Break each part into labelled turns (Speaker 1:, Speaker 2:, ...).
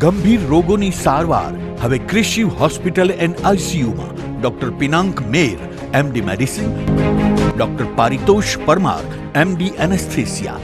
Speaker 1: ગંભીર રોગોની સારવાર હવે ક્રિશિવ હોસ્પિટલ એન્ડ આઈસીયુમાં doctor Pinank Mer, MD medicine, doctor Paritosh Parmar, MD anaesthesia,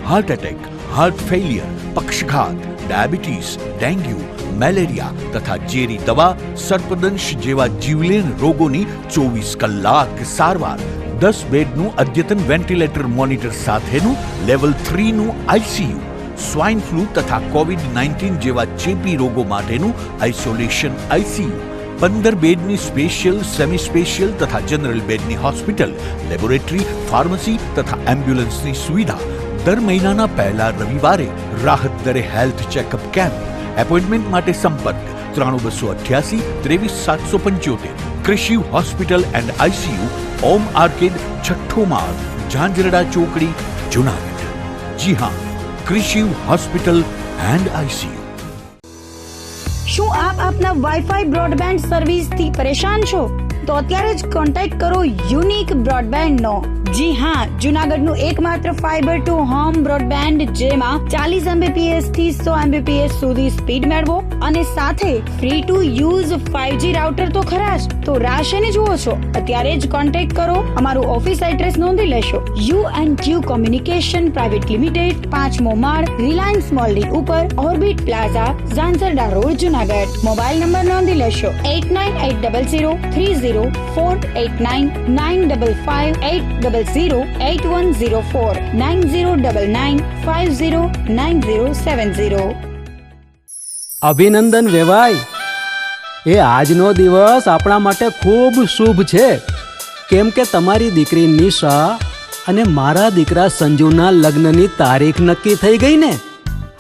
Speaker 1: heart attack, heart failure, પક્ષઘાત, ડાયાબિટીસ, ડેન્ગ્યુ, મેલેરિયા તથા ઝેરી દવા, સર્પદંશ જેવા જીવલેણ રોગોની 24 કલાક સારવાર, 10 બેડનું અદ્યતન વેન્ટિલેટર મોનિટર સાથેનું લેવલ 3નું આઈસીયુ, સ્વાઇન ફ્લૂ તથા કોવિડ-19 જેવા ચેપી રોગો માટેનું આઇસોલેશન આઈસીયુ, 15 બેડની સ્પેશિયલ, સેમી સ્પેશિયલ તથા જનરલ બેડની હોસ્પિટલ, લેબોરેટરી, ફાર્મસી તથા એમ્બ્યુલન્સની સુવિધા, દર મહિનાના પહેલા રવિવારે રાહત દરે હેલ્થ ચેકઅપ કેમ્પ. એપોઇન્ટમેન્ટ માટે સંપર્ક 9288 23775. Krishiv hospital and ICU, Om arcade, છઠ્ઠો માળ, ઝાંઝરડા ચોકડી, જુનાગઢ. જી હા, ક્રિશિવ હોસ્પિટલ એન્ડ આઈસીયુ.
Speaker 2: શું આપ આપના વાઈફાઈ બ્રોડબેન્ડ સર્વિસથી પરેશાન છો? તો અત્યારે જ કોન્ટેક્ટ કરો યુનિક બ્રોડબેન્ડ નો. જી હા, જુનાગઢનું એકમાત્ર ફાઈબર ટુ હોમ બ્રોડબેન્ડ, જેમાં 40 Mbps થી 100 Mbps સુધી સ્પીડ મેળવો અને સાથે free to use 5G router તો ખરા જ. તો રાહ શેની જુઓ છો? અત્યારે જ કોન્ટેક્ટ કરો. અમારું ઓફિસ એડ્રેસ નોંધી લેશો. U&Q કોમ્યુનિકેશન પ્રાઇવેટ લિમિટેડ, 5મો માળ, રિલાયન્સ મોલની ઉપર, orbit plaza, Zanzarda road, Junagadh. Mobile number નોંધી લેશો 89800304899558008104 9099509070.
Speaker 3: અભિનંદન વેવાય. એ આજનો દિવસ આપણા માટે ખૂબ શુભ છે, કેમ કે તમારી દીકરી નિશા અને મારા દીકરા સંજુના લગ્નની તારીખ નક્કી થઈ ગઈ ને.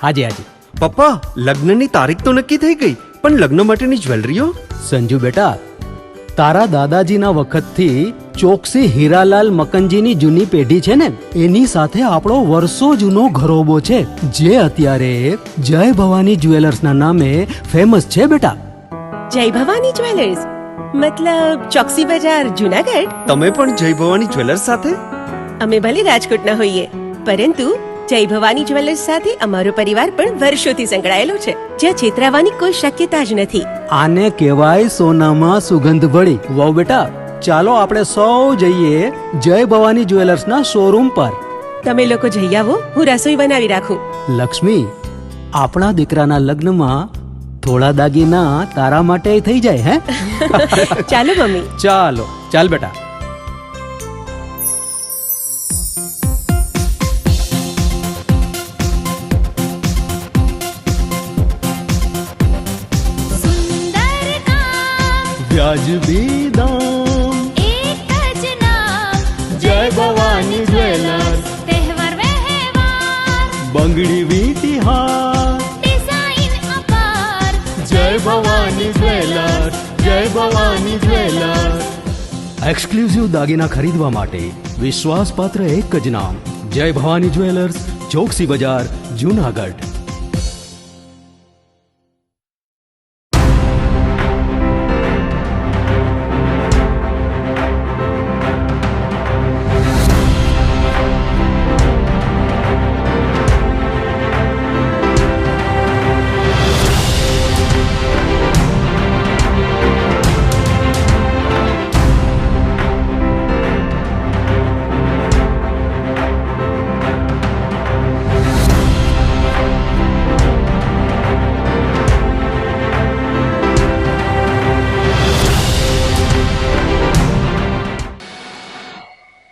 Speaker 3: હાજી હાજી
Speaker 4: પપ્પા, લગ્નની તારીખ તો નક્કી થઈ ગઈ, પણ લગ્ન માટેની જ્વેલરીઓ?
Speaker 3: સંજુ બેટા, તારા દાદાજીના વખતથી ચોકસી હીરાલાલ મકનજીની જૂની પેઢી છે ને, એની સાથે આપણો વર્ષો જૂનો ઘરોબો છે, જે અત્યારે જય ભવાની જ્વેલર્સના નામે ફેમસ છે બેટા.
Speaker 5: જય ભવાની જ્વેલર્સ મતલબ ચોકસી બજાર, જુનાગઢ?
Speaker 4: તમે પણ જય ભવાની જ્વેલર્સ સાથે?
Speaker 5: અમે ભલે રાજકોટના હોઈએ, પરંતુ જય ભવાની જ્વેલર્સ સાથે અમારો પરિવાર પણ વર્ષોથી સંકળાયેલો છે, જ્યાં છેતરાવાની કોઈ શક્યતા જ નથી.
Speaker 3: આને કહેવાય સોનામાં સુગંધ ભળી. વાવ બેટા, ચાલો આપણે સૌ જઈએ જય ભવાની જ્વેલર્સના શોરૂમ પર.
Speaker 5: તમે લોકો જઈ આવો, હું રસોઈ બનાવી રાખું.
Speaker 3: લક્ષ્મી, આપણા દીકરાના લગ્નમાં થોડા દાગીના તારા માટે થઈ જાય. હે
Speaker 5: ચાલો મમ્મી.
Speaker 3: ચાલો ચાલ બેટા. વ્યાજબી દામ,
Speaker 6: એક જ નામ,
Speaker 3: જય ભવાની જ્વેલર્સ.
Speaker 6: તહેવાર વ્યવહાર,
Speaker 3: બંગડી વીંટી હાર,
Speaker 6: ડિઝાઇન અપાર,
Speaker 3: જય ભવાની જ્વેલર્સ, જય ભવાની જ્વેલર્સ. એક્સક્લુઝિવ દાગીના ખરીદવા માટે વિશ્વાસપાત્ર એક જ નામ, જય ભવાની જ્વેલર્સ, ચોકસી બજાર, જુનાગઢ.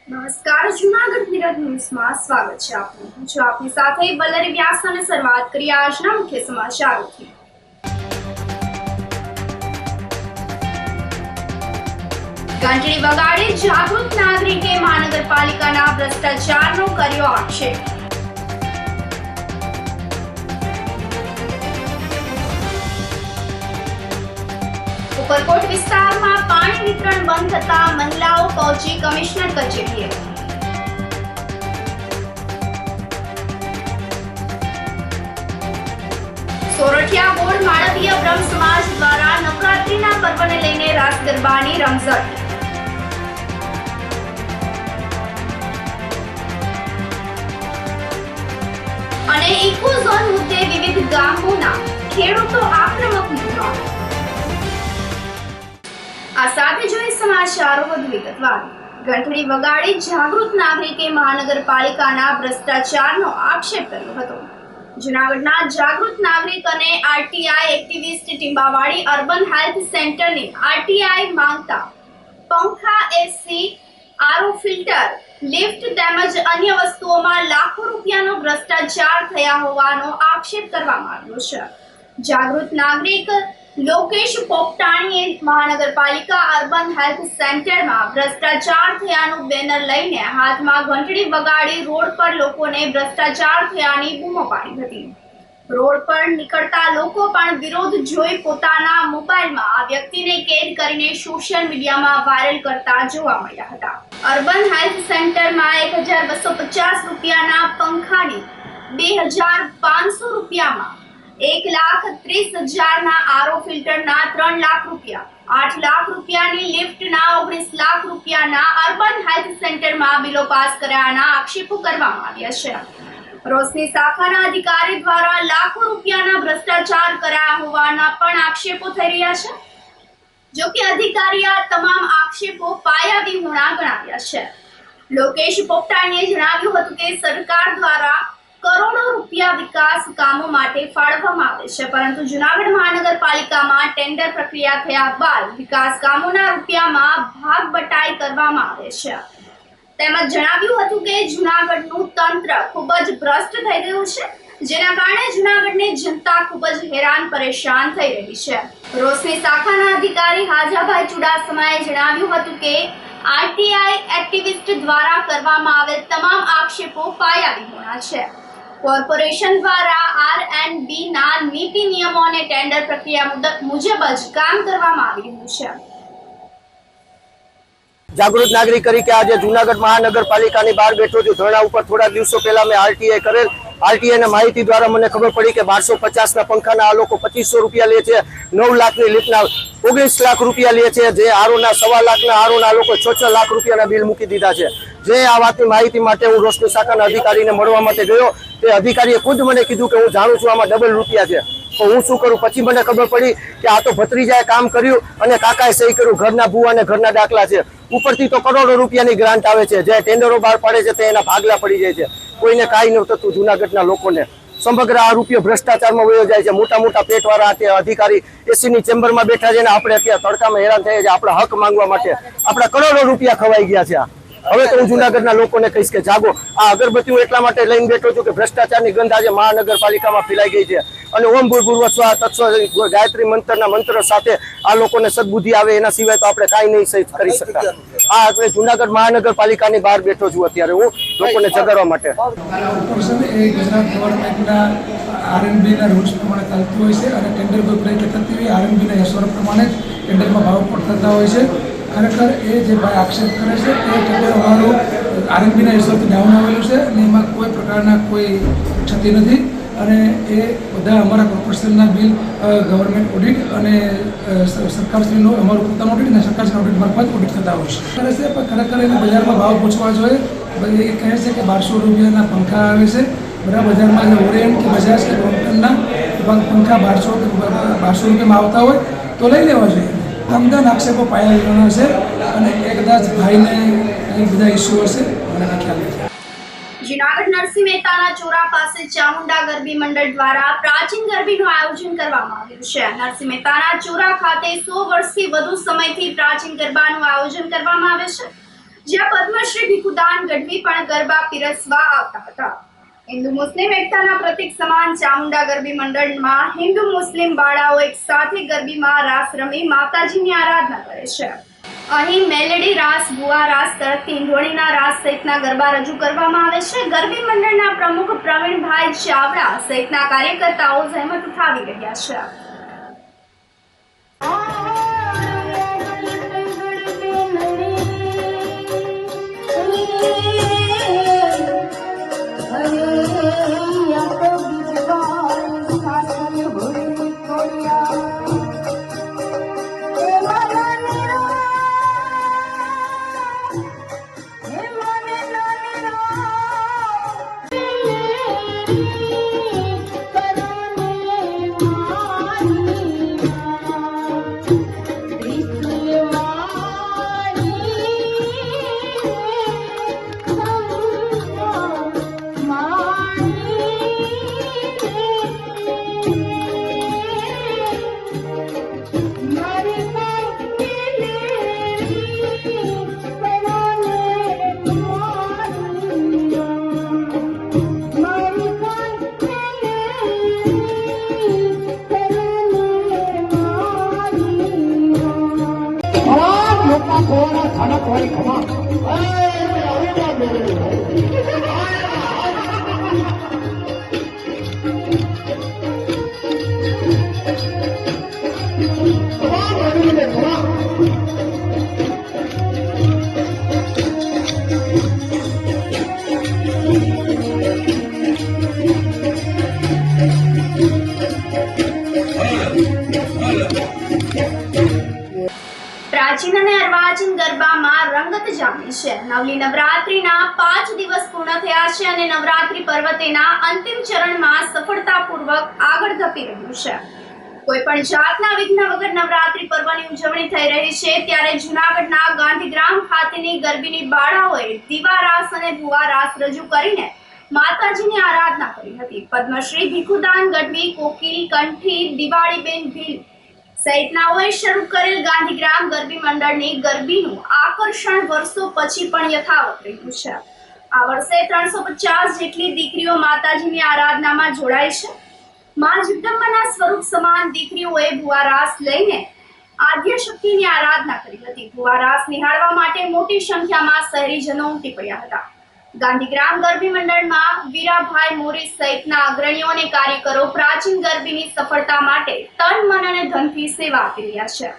Speaker 7: નમસ્કાર, જુનાગઢ મિરર ન્યૂઝમાં સ્વાગત છે આપનું. હું છું આપની સાથે વલ્લરી વ્યાસ અને શરૂઆત કરીએ આજના મુખ્ય સમાચારોથી. ઘંટડી વગાડી જાગૃત નાગરિકે મહાનગરપાલિકાના ભ્રષ્ટાચારનો કર્યો આક્ષેપ. ઉપરકોટ વિસ્તારમાં પાણી વિતરણ બંધ થતા મહિલાઓ પહોંચી કમિશનર કચેરીએ. સોરઠિયા બોર્ડ માળવીય બ્રહ્મ સમાજ દ્વારા નવરાત્રીના પર્વને લઈને રાસ ગરબાની રમઝટ. અને ઇકોઝોન મુદ્દે વિવિધ ગામોના ખેડૂતો આક્રમક મૂડમાં. આ સાથે જોઈએ સમાચારો વધુ વિગતવાર. ઘંટડી વગાડી જાગૃત નાગરિકે મહાનગરપાલિકાના ભ્રષ્ટાચારનો આક્ષેપ કર્યો હતો. જૂનાગઢના જાગૃત નાગરિક અને આરટીઆઈ એક્ટિવિસ્ટ ટીંબાવાડી અર્બન હેલ્થ સેન્ટરની આરટીઆઈ માંગતા પંખા, એસી, આરઓ ફિલ્ટર, લિફ્ટ તેમજ અન્ય વસ્તુઓમાં લાખો રૂપિયાનો ભ્રષ્ટાચાર થયા હોવાનો આક્ષેપ કરવામાં આવ્યો છે. જાગૃત નાગરિક લોકેશ પોપટાણીએ મહાનગરપાલિકા અર્બન હેલ્થ સેન્ટરમાં ભ્રષ્ટાચાર થયાનું બેનર લઈને હાથમાં ઘંટડી વગાડી રોડ પર લોકોને ભ્રષ્ટાચાર થયાની બૂમો પાડી હતી. રોડ પર નીકળતા લોકો પણ વિરોધ જોઈ પોતાના મોબાઈલમાં આ વ્યક્તિને કેદ કરીને સોશિયલ મીડિયામાં વાયરલ કરતા જોવા મળ્યા હતા. અર્બન હેલ્થ સેન્ટરમાં 1250 રૂપિયાના પંખાની 2500 રૂપિયામાં 1,30,000ના આરઓ ફિલ્ટરના 3 લાખ રૂપિયા, 8 લાખ રૂપિયાની લિફ્ટના 19 લાખ રૂપિયાના અર્બન હેલ્થ સેન્ટરમાં બિલો પાસ કર્યાના આક્ષેપો કરવામાં આવ્યા છે. રોશની શાખાના અધિકારી દ્વારા લાખો રૂપિયાના ભ્રષ્ટાચાર કર્યા હોવાના પણ આક્ષેપો થઈ રહ્યા છે. જો કે અધિકારીએ આ તમામ આક્ષેપો પાયાવિહોણા ગણાવ્યા છે. લોકેશ પોપટાણીએ જણાવ્યું હતું કે સરકાર દ્વારા કરોડો રૂપિયા વિકાસ કામો માટે ફાળવવામાં આવે છે, પરંતુ જૂનાગઢ મહાનગરપાલિકામાં ટેન્ડર પ્રક્રિયા થયા બાદ વિકાસ કામોના રૂપિયામાં ભાગ બટાઈ કરવામાં આવે છે. તેમજ જણાવ્યું હતું કે જૂનાગઢનું તંત્ર ખૂબ જ ભ્રષ્ટ થઈ ગયું છે, જેના કારણે જૂનાગઢની જનતા ખૂબ જ હેરાન પરેશાન થઈ રહી છે. રોશની શાખાના અધિકારી હાજાભાઈ ચુડાસમાએ જણાવ્યું હતું કે આરટીઆઈ એક્ટિવિસ્ટ દ્વારા કરવામાં આવેલ તમામ આક્ષેપો પાયાવિહોણા છે. કોર્પોરેશન દ્વારા આરએનબી ના નીતિ નિયમો અને ટેન્ડર પ્રક્રિયા મુજબ જ કામ કરવામાં આવી રહ્યું છે.
Speaker 8: જાગૃત નાગરિક તરીકે આજે જૂનાગઢ મહાનગરપાલિકાની બહાર બેઠો છું. ધરણા ઉપર થોડા દિવસો પહેલા મેં આરટીઆઈ કરેલ. આરટીઆઈના માહિતી દ્વારા મને ખબર પડી કે 1250ના પંખાના આ લોકો 2500 રૂપિયા લે છે, 9 લાખની લિફ્ટના 19 લાખ રૂપિયા લે છે, જે આરોના 1.25 લાખના આરોના લોકો 6 લાખ રૂપિયાના બિલ મૂકી દીધા છે. જે આ વાતની માહિતી માટે હું રોશની શાખાના અધિકારીને મળવા માટે ગયો. તે અધિકારીએ ખુદ મને કીધું કે હું જાણું છું આમાં ડબલ રૂપિયા છે, તો હું શું કરું? પછી મને ખબર પડી કે આ તો ભત્રીજાએ કામ કર્યું અને કાકાએ સહી કર્યું. ઘરના ભૂવા અને ઘરના દાખલા છે. ઉપરથી તો કરોડો રૂપિયાની ગ્રાન્ટ આવે છે. જે ટેન્ડરો બહાર પાડે છે તે એના ભાગલા પડી જાય છે. કોઈને કાંઈ ન થતું. જૂનાગઢના લોકોને સમગ્ર આ રૂપિયો ભ્રષ્ટાચારમાં વયો જાય છે. મોટા મોટા પેટવાળા તે અધિકારી એસીની ચેમ્બરમાં બેઠા છે ને આપણે અત્યારે તડકામાં હેરાન થયા છે. આપણા હક માંગવા માટે આપણા કરોડો રૂપિયા ખવાઈ ગયા છે. હવે તો હું જૂનાગઢના લોકોને કહીશ કે જાગો. આ અગરબત્તી હું એટલા માટે લઈને બેઠો છું કે ભ્રષ્ટાચારની ગંધ આજે મહાનગરપાલિકામાં ફેલાઈ ગઈ છે. અને ઓમ ભૂર્ભુવ સ્વાહા તત્સવ ગાયત્રી મંત્રના મંત્ર સાથે આ લોકોને સદબુદ્ધિ આવે એના સિવાય તો આપણે કાંઈ નહીં સહી કરી શકતા. આ આપણે જૂનાગઢ મહાનગરપાલિકાની બહાર બેઠો છું અત્યારે હું લોકોને જગાડવા માટે.
Speaker 9: ઓપરેશન એ ગુજરાત ગવર્મેન્ટના આરએનબીના રૂલ્સ પ્રમાણે ચાલતું હોય છે અને ટેન્ડર કોઈ પ્રક્રિયા થતી હોય આરએનબીના યશવર પ્રમાણે જ ટેન્ડરમાં ભાવ પણ થતા હોય છે. ખરેખર એ જે ભાઈ આક્ષેપ કરે છે તે ટેન્ડરવાળું આરએનબીના યશવરથી ડાઉન આવેલું છે અને એમાં કોઈ પ્રકારના કોઈ ક્ષતિ નથી. અને એ બધા અમારા કોર્પોરેશનના બિલ ગવર્મેન્ટ ઓડિટ અને સરકારશ્રીનું અમારું પોતાનું ઓડિટ અને સરકારશ્રીના ઓડિટ મારફત ઓડિટ થતા હોય છે. કરે છે પણ ખરેખર એને બજારમાં ભાવ પૂછવા જોઈએ. એ કહે છે કે 1200 રૂપિયાના પંખા આવે છે. બધા બજારમાં જે ઓરિયન્ટ કે બજાજ કે બ્રોમ્પટનના પંખા 1200 રૂપિયામાં આવતા હોય તો લઈ લેવા જોઈએ. તમદાન આક્ષેપો પાયા છે અને એ કદાચ ભાઈને કંઈ બધા ઇસ્યુ હશે મને ખ્યાલ નથી.
Speaker 7: જૂનાગઢ નરસિંહ મહેતાના ચોરા પાસે ચામુંડા ગરબી મંડળ દ્વારા પ્રાચીન ગરબીનું આયોજન કરવામાં આવ્યું છે. નરસિંહ મહેતાના ચોરા ખાતે 100 વર્ષથી વધુ સમયથી પ્રાચીન ગરબાનું આયોજન કરવામાં આવે છે, જ્યાં પદ્મશ્રી ભીખુદાન ગઢવી પણ ગરબા પીરસવા આવતા હતા. હિન્દુ મુસ્લિમ એકતાના પ્રતીક સમાન ચામુંડા ગરબી મંડળમાં હિન્દુ મુસ્લિમ બાળાઓ એક સાથે ગરબીમાં રાસ રમી માતાજીની આરાધના કરે છે. અહીં મેલેડી રાસ, ગુવા રાસ, તરત ઈંધોણીના રાસ સહિતના ગરબા રજૂ કરવામાં આવે છે. ગરબી મંડળના પ્રમુખ પ્રવીણભાઈ ચાવડા સહિતના કાર્યકર્તાઓ જહેમત ઉઠાવી રહ્યા છે. પ્રાચીન અને અર્વાચીન ગરબામાં રંગત જામી છે. નવલી નવરાત્રીના 5 દિવસ પૂર્ણ થયા છે અને નવરાત્રી પર્વ તેના અંતિમ ચરણમાં સફળતાપૂર્વક આગળ ધપી રહ્યું છે. કોઈ પણ જાતના વિઘ્ન વગર નવરાત્રી પર્વની ઉજવણી થઈ રહી છે. ત્યારે જૂનાગઢના ગાંધીગ્રામ ખાતેની ગરબીની બાળાઓએ દીવા રાસ અને ભુવા રાસ રજૂ કરીને માતાજીની આરાધના કરી હતી. પદ્મશ્રી ભીખુદાન ગઢવી, કોકિલ કંઠી, દિવાળીબેન ભીલ સહિતનાઓએ શરૂ કરેલ ગાંધીગ્રામ ગરબી મંડળની ગરબીનું આકર્ષણ વર્ષો પછી પણ યથાવત રહ્યું છે. આ વર્ષે 350 જેટલી દીકરીઓ માતાજીની આરાધનામાં જોડાઈ છે. માં જગદંબાના સ્વરૂપ સમાન દીકરીઓએ ભુવા રાસ લઈને આદ્ય શક્તિની આરાધના કરી હતી. ભુવા રાસ નિહાળવા માટે મોટી સંખ્યામાં શહેરીજનો ઉમટી પડ્યા હતા. ગાંધીગ્રામ ગરબી મંડળમાં વીરાભાઈ મોરી સહિતના અગ્રણીઓ અને કાર્યકરો પ્રાચીન ગરબીની સફળતા માટે તન, મન અને ધનથી સેવા આપી રહ્યા છે.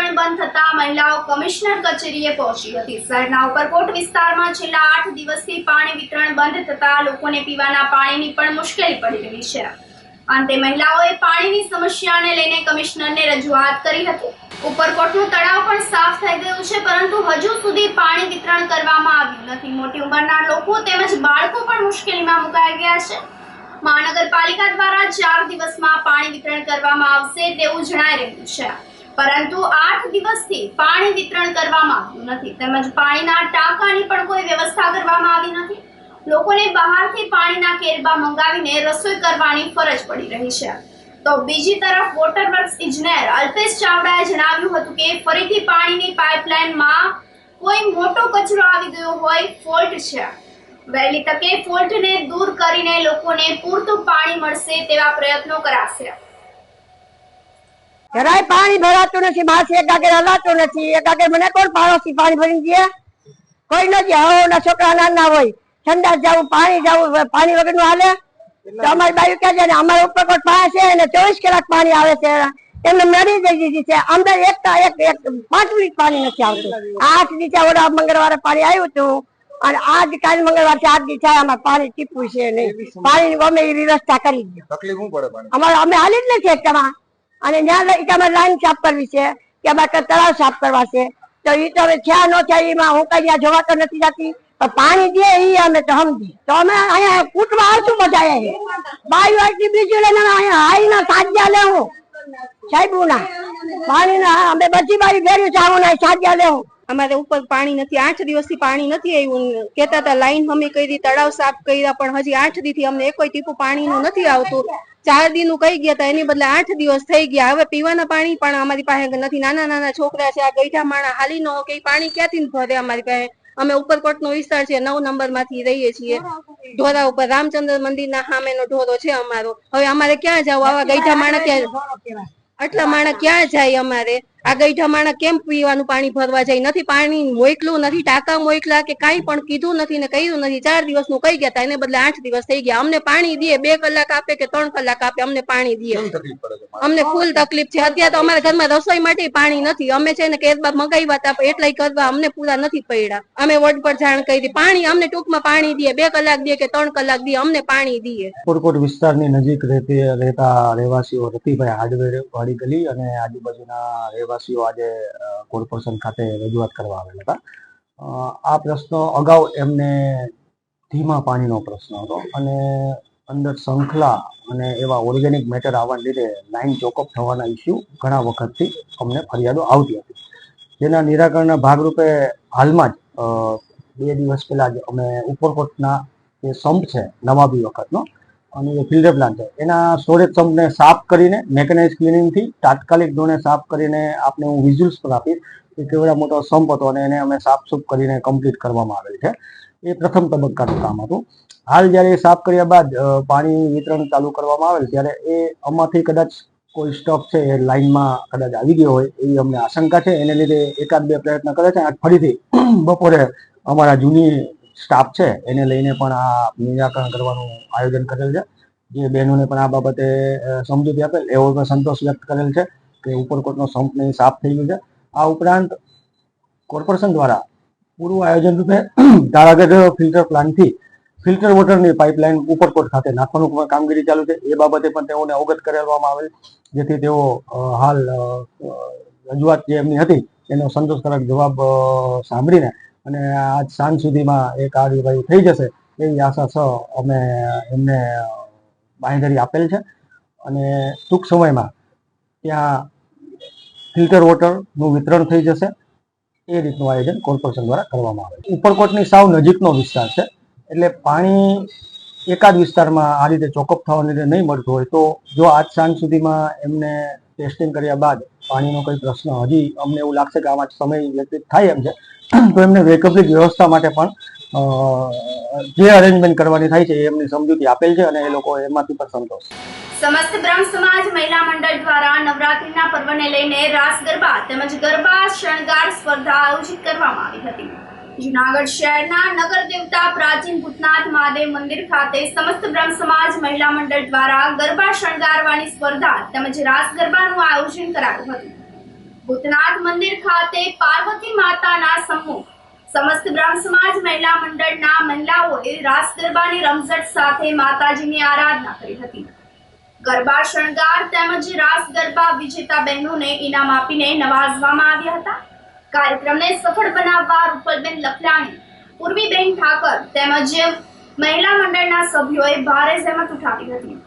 Speaker 7: વિતરણ બંધ થતા મહિલાઓ કમિશનર કચેરીએ પહોંચી હતી. શહેરના ઉપરકોટ વિસ્તારમાં છેલ્લા 8 દિવસથી પાણી વિતરણ બંધ થતા લોકોને પીવાના પાણીની પણ મુશ્કેલી પડી રહી છે. અંતે મહિલાઓએ પાણીની સમસ્યાને લઈને કમિશનરને રજૂઆત કરી હતી. ઉપરકોટનું તળાવ પણ સાફ થઈ ગયું છે, પરંતુ હજુ સુધી પાણી વિતરણ કરવામાં આવ્યું નથી. મોટી ઉંમરના લોકો તેમજ બાળકો પણ મુશ્કેલીમાં મુકાઈ ગયા છે. મહાનગરપાલિકા દ્વારા 4 દિવસમાં પાણી વિતરણ કરવામાં આવશે તેવું જણાઈ રહ્યું છે, પરંતુ 8 દિવસથી પાણી વિતરણ કરવામાં આવ્યું નથી, તેમજ પાણીના ટાંકાની પણ કોઈ વ્યવસ્થા કરવામાં આવી નથી. લોકોને બહારથી પાણીના કેરબા મંગાવીને રસોઈ કરવાની ફરજ પડી રહી છે. તો બીજી તરફ વોટર વર્ક્સ ઇજનેર અલ્પેશ ચાવડાએ જણાવ્યું હતું કે ફરીથી પાણીની પાઇપલાઇનમાં કોઈ મોટો કચરો આવી ગયો હોય, ફોલ્ટ છે. વહેલી તકે ફોલ્ટને દૂર કરીને લોકોને પૂરતું પાણી મળશે તેવા પ્રયત્નો કરાશે.
Speaker 10: જરાય પાણી ભરાતું નથી, માસ એક આગળ હલાતું નથી. એક આગળ મને કોણ પાડોશી પાણી ભરી દે? કોઈ નથી. હવે ના છોકરા નાના હોય, ઠંડા જવું, પાણી જવું, પાણી વગરનું હાલે તો અમારી બાજુ ક્યાં જાય? અમારા ઉપરકોટ પાસે છે અને 24 કલાક પાણી આવે છે. એમને મળી જઈ દીધી છે. અંદર એક 5 મિનિટ પાણી નથી આવતું. 8 દિવસે ઓલા મંગળવારે પાણી આવ્યું હતું અને આજ કાલ મંગળવાર 4 દિવસ થયા અમારે પાણી ટીપું છે નહીં. પાણી અમે એ વ્યવસ્થા કરી દો. તકલીફ શું પડે? અમારે અમે હાલી જ નથી એકમાં. અને ત્યાં અમારે લાઈન સાફ કરવી છે કે અમારે તળાવ સાફ કરવા છે, તો એ તો હવે થયા ન થયા એમાં હું કઈ ત્યાં જોવા તો નથી જતી. પણ પાણી દે એ અમે તો સમજી તો અમે અહીંયા કૂટમાં આવશું બધા. બાયું આટલી બીજું લઈને અહીંયા હાઈના સાજ્યા લેવું સાહેબુના પાણીના અમે બધી બાયું ફેર્યું છે. આવું સાજ્યા લેવું.
Speaker 11: અમારે ઉપર પાણી નથી. 8 દિવસથી પાણી નથી આવ્યું. કેતા હતા લાઈન હમી કરી, તળાવ સાફ કર્યા, પણ હજી 8 દિવસથી અમને કોઈ ટીપું પાણીનું નથી આવતું. 4 દિનનું કહી ગયા હતા, એની બદલે 8 દિવસ થઈ ગયા. હવે પીવાના પાણી પણ અમારી પાસે નથી. નાના નાના છોકરા છે, આ ગઈઢા માણા હાલી નો કે પાણી ક્યાંથી ભરે અમારી પાસે? અમે ઉપરકોટ નો વિસ્તાર છે, 9 નંબર માંથી રહીએ છીએ. ઢોરા ઉપર રામચંદ્ર મંદિર ના સામેનો ઢોરો છે અમારો. હવે અમારે ક્યાં જવું? આવા ગઈઢા માણા ક્યાં? આટલા માણા ક્યાં જાય? અમારે આ ગઈઢા માણા કેમ પીવાનું પાણી ભરવા જાય? નથી પાણી મોકલું, નથી ટાંકા મોકલા કે કાંઈ પણ કીધું નથી ને કર્યું નથી. 4 દિવસનું કહી ગયા હતા, એને બદલે 8 દિવસ થઈ ગયા. અમને પાણી દે, 2 કલાક આપે કે 3 કલાક આપે, અમને પાણી દે. અમને ફૂલ તકલીફ છે. અત્યારે તો અમારા ઘરમાં રસોઈ માટે પાણી નથી. અમે છે ને કેરબા મંગાવ્યા હતા, એટલાય કરવા અમને પૂરા નથી પડ્યા. અમે વોર્ડ પર જાણ કરી, પાણી અમને ટૂંકમાં પાણી દે, 2 કલાક દે કે 3 કલાક દે, અમને પાણી દે.
Speaker 12: ઉપરકોટ વિસ્તારની નજીક રહેતા રહેવાસીઓ રતિભાઈ હાર્ડવેર વાળી ગલી અને આજુબાજુના રહેવાસીઓ આજે કોર્પોરેશન ખાતે રજૂઆત કરવા આવેલા હતા. આ પ્રશ્ન અગાઉ એમને ધીમા પાણીનો પ્રશ્ન હતો અને અંદર શંખલા અને એવા ઓર્ગેનિક મેટર આવવાને લીધે લાઈન ચોકઅપ થવાના ઇસ્યુ ઘણા વખતથી અમને ફરિયાદો આવતી હતી, જેના નિરાકરણના ભાગરૂપે હાલમાં જ 2 દિવસ પહેલા જ અમે ઉપરકોટના જે સંપ છે નવાબી વખતનો અને જે ફિલ્ટર પ્લાન્ટ છે એના સ્ટોરેજ સંપને સાફ કરીને મેકેનાઇઝ ક્લિનિંગથી તાત્કાલિક ધોરણે સાફ કરીને આપને હું વિઝ્યુઅલ્સ પર આપીશ કે કેવડા મોટો સંપ હતો અને એને અમે સાફસૂફ કરીને કમ્પ્લીટ કરવામાં આવેલ છે. એ પ્રથમ તબક્કાનું કામ હતું. હાલ જ્યારે એ સાફ કર્યા બાદ પાણી વિતરણ ચાલુ કરવામાં આવેલ ત્યારે એ આમાંથી કદાચ કોઈ સ્ટોક છે એ લાઇનમાં કદાચ આવી ગયો હોય એવી અમને આશંકા છે. એને લીધે 1-2 પ્રયત્ન કરે છે. આજ ફરીથી બપોરે અમારા જૂની સ્ટાફ છે એને લઈને પણ આ નિરાકરણ કરવાનું આયોજન કરેલ છે. જે બહેનોને પણ આ બાબતે સમજૂતી આપેલ એવો પણ સંતોષ વ્યક્ત કરેલ છે કે ઉપરકોટનો સંપ નહીં સાફ થઈ ગયું છે. આ ઉપરાંત કોર્પોરેશન દ્વારા પૂર્વ આયોજન રૂપે તારાગઢ ફિલ્ટર પ્લાન્ટથી ફિલ્ટર વોટરની પાઇપલાઇન ઉપરકોટ ખાતે નાખવાનું કામગીરી ચાલુ છે. એ બાબતે પણ તેઓને અવગત કરાવવામાં આવેલ, જેથી તેઓ હાલ રજૂઆત જે એમની હતી એનો સંતોષકારક જવાબ સાંભળીને અને આજ સાંજ સુધીમાં એ કાર્યવાહી થઈ જશે એવી આશા છે. અમે એમને બાંહેધરી આપેલ છે અને ટૂંક સમયમાં ત્યાં ફિલ્ટર વોટરનું વિતરણ થઈ જશે. એ રીતનું આયોજન કોર્પોરેશન દ્વારા કરવામાં આવે છે. ઉપરકોટની સાવ નજીકનો વિસ્તાર છે એટલે પાણી એકાદ વિસ્તારમાં આ રીતે ચોકઅપ થવાને લીધે નહીં મળતું હોય તો જો આજ સાંજ સુધીમાં એમને ટેસ્ટિંગ કર્યા બાદ પાણીનો કોઈ પ્રશ્ન હજી અમને એવું લાગશે કે આમાં સમય વ્યતીત થાય એમ છે તો એમને વૈકલ્પિક વ્યવસ્થા માટે પણ જે અરેન્જમેન્ટ કરવાની થાય છે એ એમની સમજૂતી આપેલ છે અને એ લોકો એમાંથી પણ સંતોષ.
Speaker 7: સમસ્ત બ્રહ્મ સમાજ મહિલા મંડળ દ્વારા નવરાત્રિના પર્વને લઈને રાસ ગરબા તેમજ ગરબા શણગાર સ્પર્ધા આયોજિત કરવામાં આવી હતી. જૂનાગઢ શહેરના નગર દેવતા પ્રાચીન ભૂતનાથ મહાદેવ મંદિર ખાતે સમસ્ત બ્રહ્મ સમાજ મહિલા મંડળ દ્વારા ગરબા શણગારવાની સ્પર્ધા તેમજ રાસ ગરબાનું આયોજન કરાયું હતું. ભૂતનાથ મંદિર ખાતે પાર્વતી માતાના સમ્મુખ સમસ્ત બ્રહ્મ સમાજ મહિલા મંડળના મહિલાઓએ રાસ ગરબાની રમઝટ સાથે માતાજીની આરાધના કરી હતી. ગરબા શણગાર તેમજ રાસ ગરબા વિજેતા બહેનોને ઇનામ આપીને નવાજવામાં આવ્યા હતા. કાર્યક્રમને સફળ બનાવવા રૂપલબેન લખલાણી, પૂર્વીબેન ઠાકર તેમજ મહિલા મંડળના સભ્યોએ ભારે જહેમત ઉઠાવી હતી.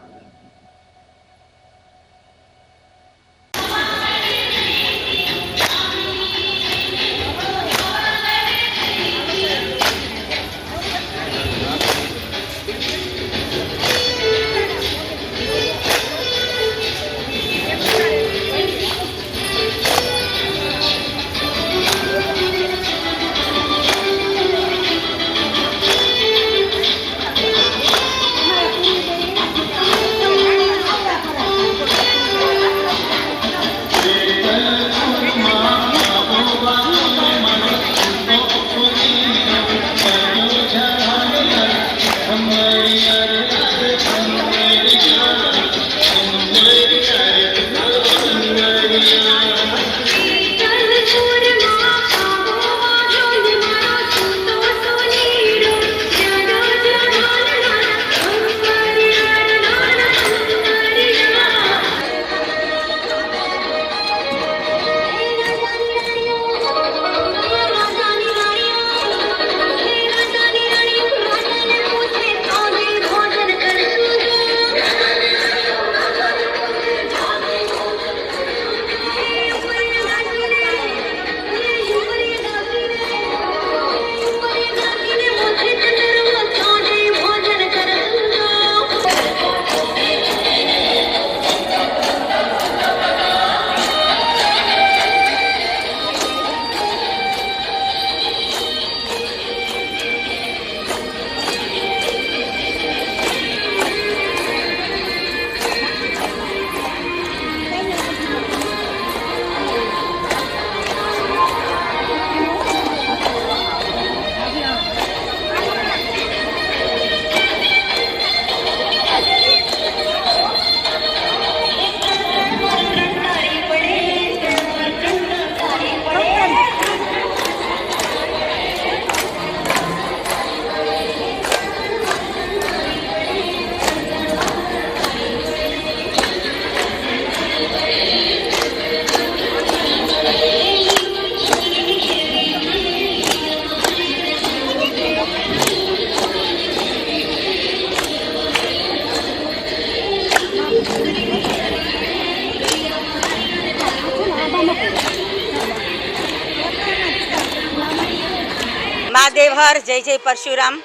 Speaker 13: મહાદેવ હર જય જય પરશુરામ.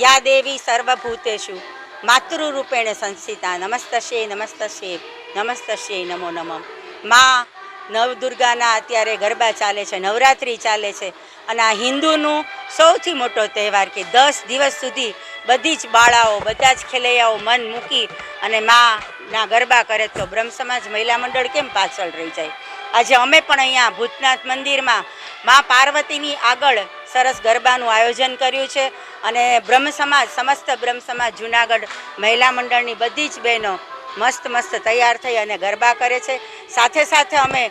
Speaker 13: યા દેવી સર્વભૂતેષુ માતૃરૂપેણ સંસ્થિતા નમસ્તસ્યે નમસ્તસ્યે નમસ્તસ્યે નમો નમઃ. માં નવદુર્ગાના અત્યારે ગરબા ચાલે છે, નવરાત્રિ ચાલે છે અને આ હિન્દુનું સૌથી મોટો તહેવાર કે 10 દિવસ સુધી બધી જ બાળાઓ, બધા જ ખેલૈયાઓ મન મૂકી અને માના ગરબા કરે તો બ્રહ્મ સમાજ મહિલા મંડળ કેમ પાછળ રહી જાય. આજે અમે પણ અહીંયા ભૂતનાથ મંદિરમાં મા પાર્વતીની આગળ સરસ ગરબાનું આયોજન કર્યું છે અને બ્રહ્મ સમાજ, સમસ્ત બ્રહ્મ સમાજ જુનાગઢ મહિલા મંડળની બધી જ બહેનો મસ્ત તૈયાર થઈ અને ગરબા કરે છે. સાથે સાથે અમે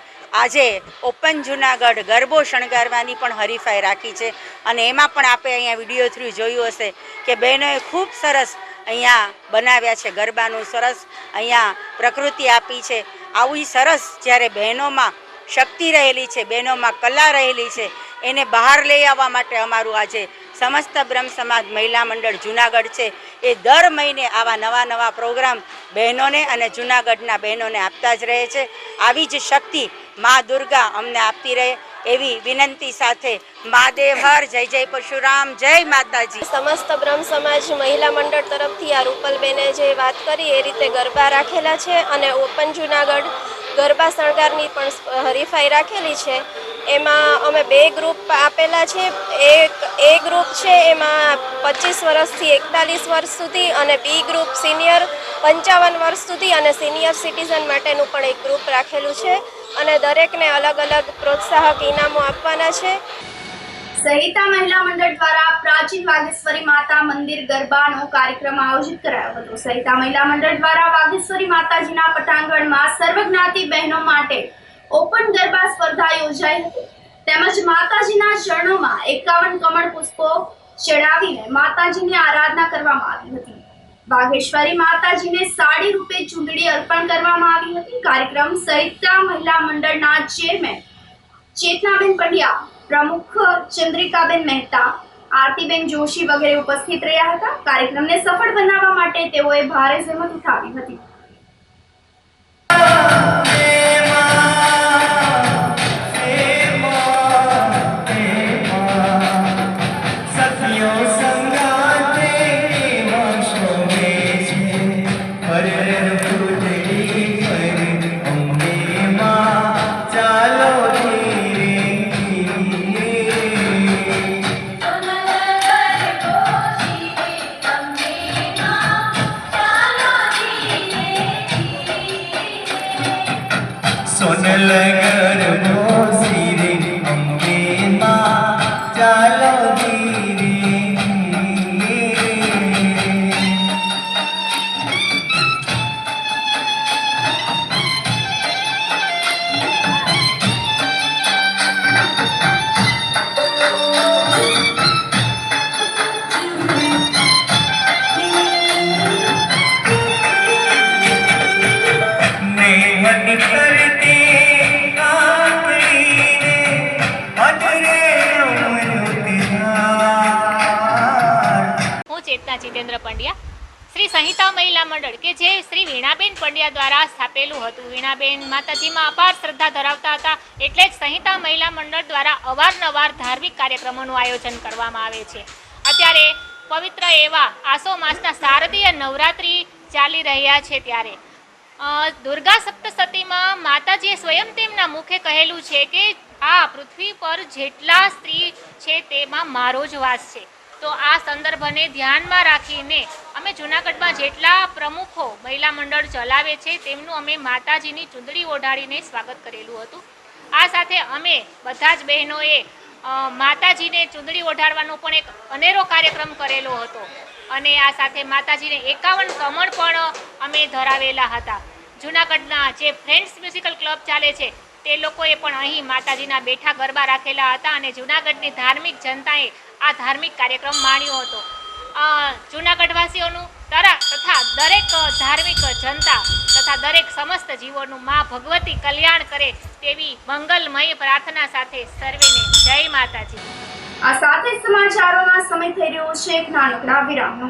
Speaker 13: આજે ઓપન જુનાગઢ ગરબો શણગારવાની પણ હરીફાઈ રાખી છે અને એમાં પણ આપણે અહીંયા વિડીયો થ્રુ જોયું હશે કે બહેનોએ ખૂબ સરસ અહીંયા બનાવ્યા છે ગરબાનું, સરસ અહીંયા પ્રકૃતિ આપી છે. આવી સરસ જ્યારે બહેનોમાં શક્તિ રહેલી છે, બહેનોમાં કલા રહેલી છે, એને બહાર લઈ આવવા માટે અમારું આજે સમસ્ત બ્રહ્મ સમાજ મહિલા મંડળ જુનાગઢ છે એ દર મહિને આવા નવા પ્રોગ્રામ બહેનોને અને જુનાગઢના બહેનોને આપતા જ રહે છે. આવી જ શક્તિ મા દુર્ગા અમને આપતી રહે એવી વિનંતી સાથે મહાદેવ હર જય જય પરશુરામ, જય માતાજી.
Speaker 11: સમસ્ત બ્રહ્મ સમાજ મહિલા મંડળ તરફથી આ રૂપલબેને જે વાત કરી એ રીતે ગરબા રાખેલા છે અને ઓપન જુનાગઢ ગરબા શણગારની પણ હરીફાઈ રાખેલી છે. એમાં અમે 2 ગ્રુપ આપેલા છે. એ ગ્રુપ છે એમાં 25 વર્ષથી 41 વર્ષ સુધી અને બી ગ્રુપ સિનિયર 55 વર્ષ સુધી અને સિનિયર સિટીઝન માટેનું પણ એક ગ્રુપ રાખેલું છે અને દરેકને અલગ અલગ પ્રોત્સાહક ઇનામો આપવાના છે.
Speaker 7: સહિતા મહિલા મંડળ દ્વારા પ્રાચીન વાઘેશ્વરી માતા મંદિર ગરબાનો કાર્યક્રમ આયોજિત કરાયો હતો. સહિતા મહિલા મંડળ દ્વારા વાઘેશ્વરી માતાજીના પટાંગણમાં સર્વજ્ઞાતિ બહેનો માટે ઓપન ગરબા સ્પર્ધા યોજાઈ હતી તેમજ માતાજીના ચરણોમાં 51 કમળ પુષ્પો ચડાવીને માતાજીની આરાધના કરવામાં આવી હતી. બાગેશ્વરી માતાજીને સાડી રૂપે ચૂંદડી અર્પણ કરવામાં આવી હતી. કાર્યક્રમ સહિતા મહિલા મંડળના ચેરમેન ચેતનાબેન પંડ્યા, પ્રમુખ ચંદ્રિકાબેન મહેતા, આરતીબેન જોશી વગેરે ઉપસ્થિત રહ્યા હતા. કાર્યક્રમને સફળ બનાવવા માટે તેઓએ ભારે જહેમત ઉઠાવી હતી.
Speaker 6: જીતેન્દ્ર પંડ્યા, શ્રી સંહિતા મહિલા મંડળ કે જે શ્રી વીણાબેન પંડ્યા દ્વારા સ્થાપેલું હતું. વીણાબેન માતાજીમાં અપાર શ્રદ્ધા ધરાવતા હતા, એટલે જ સંહિતા મહિલા મંડળ દ્વારા અવારનવાર ધાર્મિક કાર્યક્રમોનું આયોજન કરવામાં આવે છે. અત્યારે પવિત્ર એવા આસો માસના શારદીય નવરાત્રિ ચાલી રહ્યા છે ત્યારે દુર્ગા સપ્તસતીમાં માતાજીએ સ્વયં તેમના મુખે કહેલું છે કે આ પૃથ્વી પર જેટલા સ્ત્રી છે તેમાં મારો જ વાસ છે. તો આ સંદર્ભને ધ્યાનમાં રાખીને અમે જૂનાગઢમાં જેટલા પ્રમુખો મહિલા મંડળ ચલાવે છે તેમનું અમે માતાજીની ચૂંદડી ઓઢાડીને સ્વાગત કરેલું હતું. આ સાથે અમે બધા જ બહેનોએ માતાજીને ચૂંદડી ઓઢાડવાનો પણ એક અનેરો કાર્યક્રમ કરેલો હતો અને આ સાથે માતાજીને 51 કમળ પણ અમે ધરાવેલા હતા. જૂનાગઢના જે ફ્રેન્ડ્સ મ્યુઝિકલ ક્લબ ચાલે છે તે લોકોએ પણ અહીં માતાજીના બેઠા ગરબા રાખેલા હતા અને જૂનાગઢની ધાર્મિક જનતાએ આ ધાર્મિક કાર્યક્રમ માણ્યો હતો. જૂનાગઢવાસીઓનું તથા દરેક ધાર્મિક જનતા તથા દરેક સમસ્ત જીવોનું મા ભગવતી કલ્યાણ કરે તેવી મંગલમય પ્રાર્થના સાથે સર્વેને જય માતાજી.
Speaker 7: આ સાથે સમાચારોના સમય થઈ રહ્યો છે એક નાનકડા વિરામનો.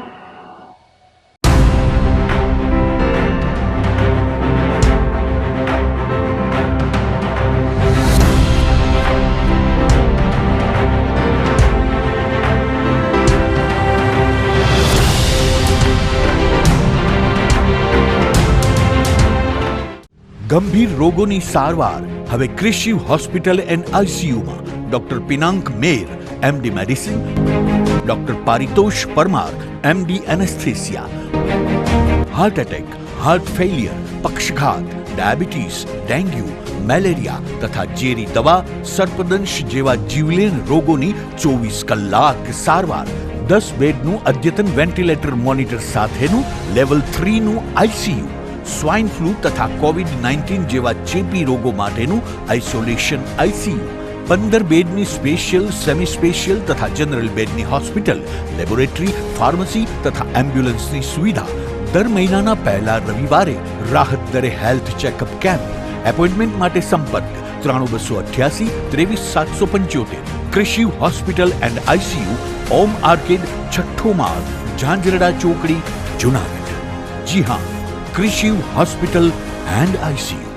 Speaker 1: ગંભીર રોગોની સારવાર હવે કૃષિ હોસ્પિટલ એન્ડ આઈસીયુમાં doctor Pinank Mer, MD medicine, doctor Paritosh Parmar, MD anaesthesia, heart attack, heart failure, પક્ષઘાત, ડાયાબિટીસ, ડેન્ગ્યુ, મેલેરિયા તથા ઝેરી દવા, સર્પદંશ જેવા જીવલેણ રોગોની 24 કલાક સારવાર. 10 બેડનું અદ્યતન વેન્ટિલેટર મોનિટર સાથેનું લેવલ 3નું આઈસીયુ, સ્વાઇન ફ્લૂ તથા કોવિડ-19 જેવા ચેપી રોગો માટેનું આઇસોલેશન આઈસીયુ, 15 બેડની સ્પેશિયલ, સેમી સ્પેશિયલ તથા જનરલ બેડની હોસ્પિટલ, લેબોરેટરી, ફાર્મસી તથા એમ્બ્યુલન્સની સુવિધા. દર મહિનાના પહેલા રવિવારે રાહત દરે હેલ્થ ચેકઅપ કેમ્પ. એપોઇન્ટમેન્ટ માટે સંપર્ક 9288 23775. કૃષિ hospital and ICU, Om arcade, છઠ્ઠો માળ, ઝાંઝરડા ચોકડી, જૂનાગઢ. જી હા, કૃષિ હોસ્પિટલ એન્ડ આઈસીયુ.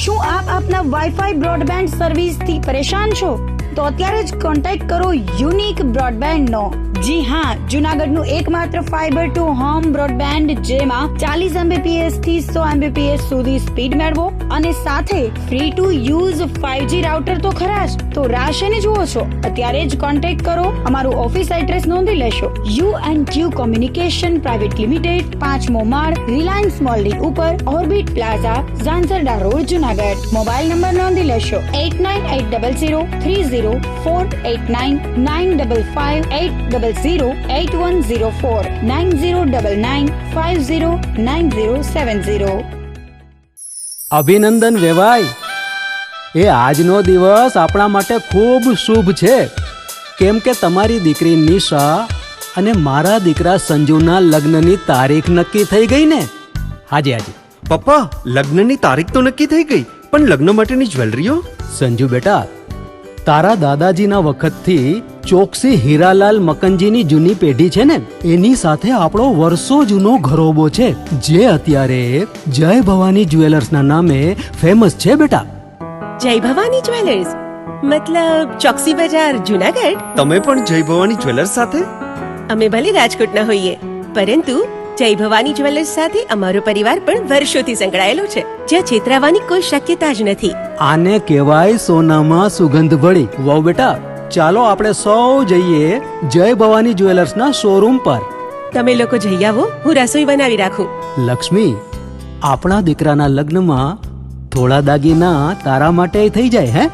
Speaker 2: શું આપ આપના વાઈફાઈ બ્રોડબેન્ડ સર્વિસથી પરેશાન છો? તો અત્યારે જ કોન્ટેક્ટ કરો યુનિક બ્રોડબેન્ડ નો. જી હા, જૂનાગઢનું એકમાત્ર ફાઈબર ટુ હોમ બ્રોડબેન્ડ જેમાં 40 Mbps થી 100 Mbps સુધી સ્પીડ મેળવો અને સાથે free to use 5G router તો ખરા જ. તો રાહ શેની જુઓ છો? અત્યારે જ કોન્ટેક્ટ કરો. અમારું ઓફિસ એડ્રેસ નોંધી લેશો. U&Q કોમ્યુનિકેશન પ્રાઇવેટ લિમિટેડ, 5મો માળ, રિલાયન્સ મોલની ઉપર, orbit plaza, Zanzarda road, Junagadh. Mobile number નોંધી લેશો 8980030489 955808104 9099509070.
Speaker 3: અભિનંદન વેવાઈ. એ આજનો દિવસ આપણા માટે ખૂબ શુભ છે, કેમ કે તમારી દીકરી નિશા અને મારા દીકરા સંજુના લગ્નની તારીખ નક્કી થઈ ગઈ ને. હાજી હાજી.
Speaker 4: પપ્પા, લગ્નની તારીખ તો નક્કી થઈ ગઈ, પણ લગ્ન માટેની જ્વેલરીઓ?
Speaker 3: સંજુ બેટા, તારા દાદાજીના વખતથી ચોકસી હીરાલાલ મકનજીની જૂની પેઢી છે ને, એની સાથે આપણો વર્ષો જૂનો ઘરોબો છે, જે અત્યારે જય ભવાની જ્વેલર્સના નામે ફેમસ છે બેટા.
Speaker 5: જય ભવાની જ્વેલર્સ મતલબ ચોકસી બજાર, જુનાગઢ?
Speaker 4: તમે પણ જય ભવાની જ્વેલર્સ સાથે?
Speaker 5: અમે ભલે રાજકોટના હોઈએ, પરંતુ જય ભવાની જ્વેલર્સ સાથે અમારો પરિવાર પણ વર્ષોથી સંકળાયેલો છે, જ્યાં છેતરાવાની કોઈ શક્યતા જ નથી.
Speaker 3: આને કહેવાય સોનામાં સુગંધ ભળી. વાવ બેટા, ચાલો આપણે સૌ જઈએ જય ભવાની જ્વેલર્સના શોરૂમ પર.
Speaker 5: તમે લોકો જઈ આવો, હું રસોઈ બનાવી રાખું.
Speaker 3: લક્ષ્મી, આપણા દીકરાના લગ્નમાં થોડા દાગીના તારા માટે થઈ જાય. હે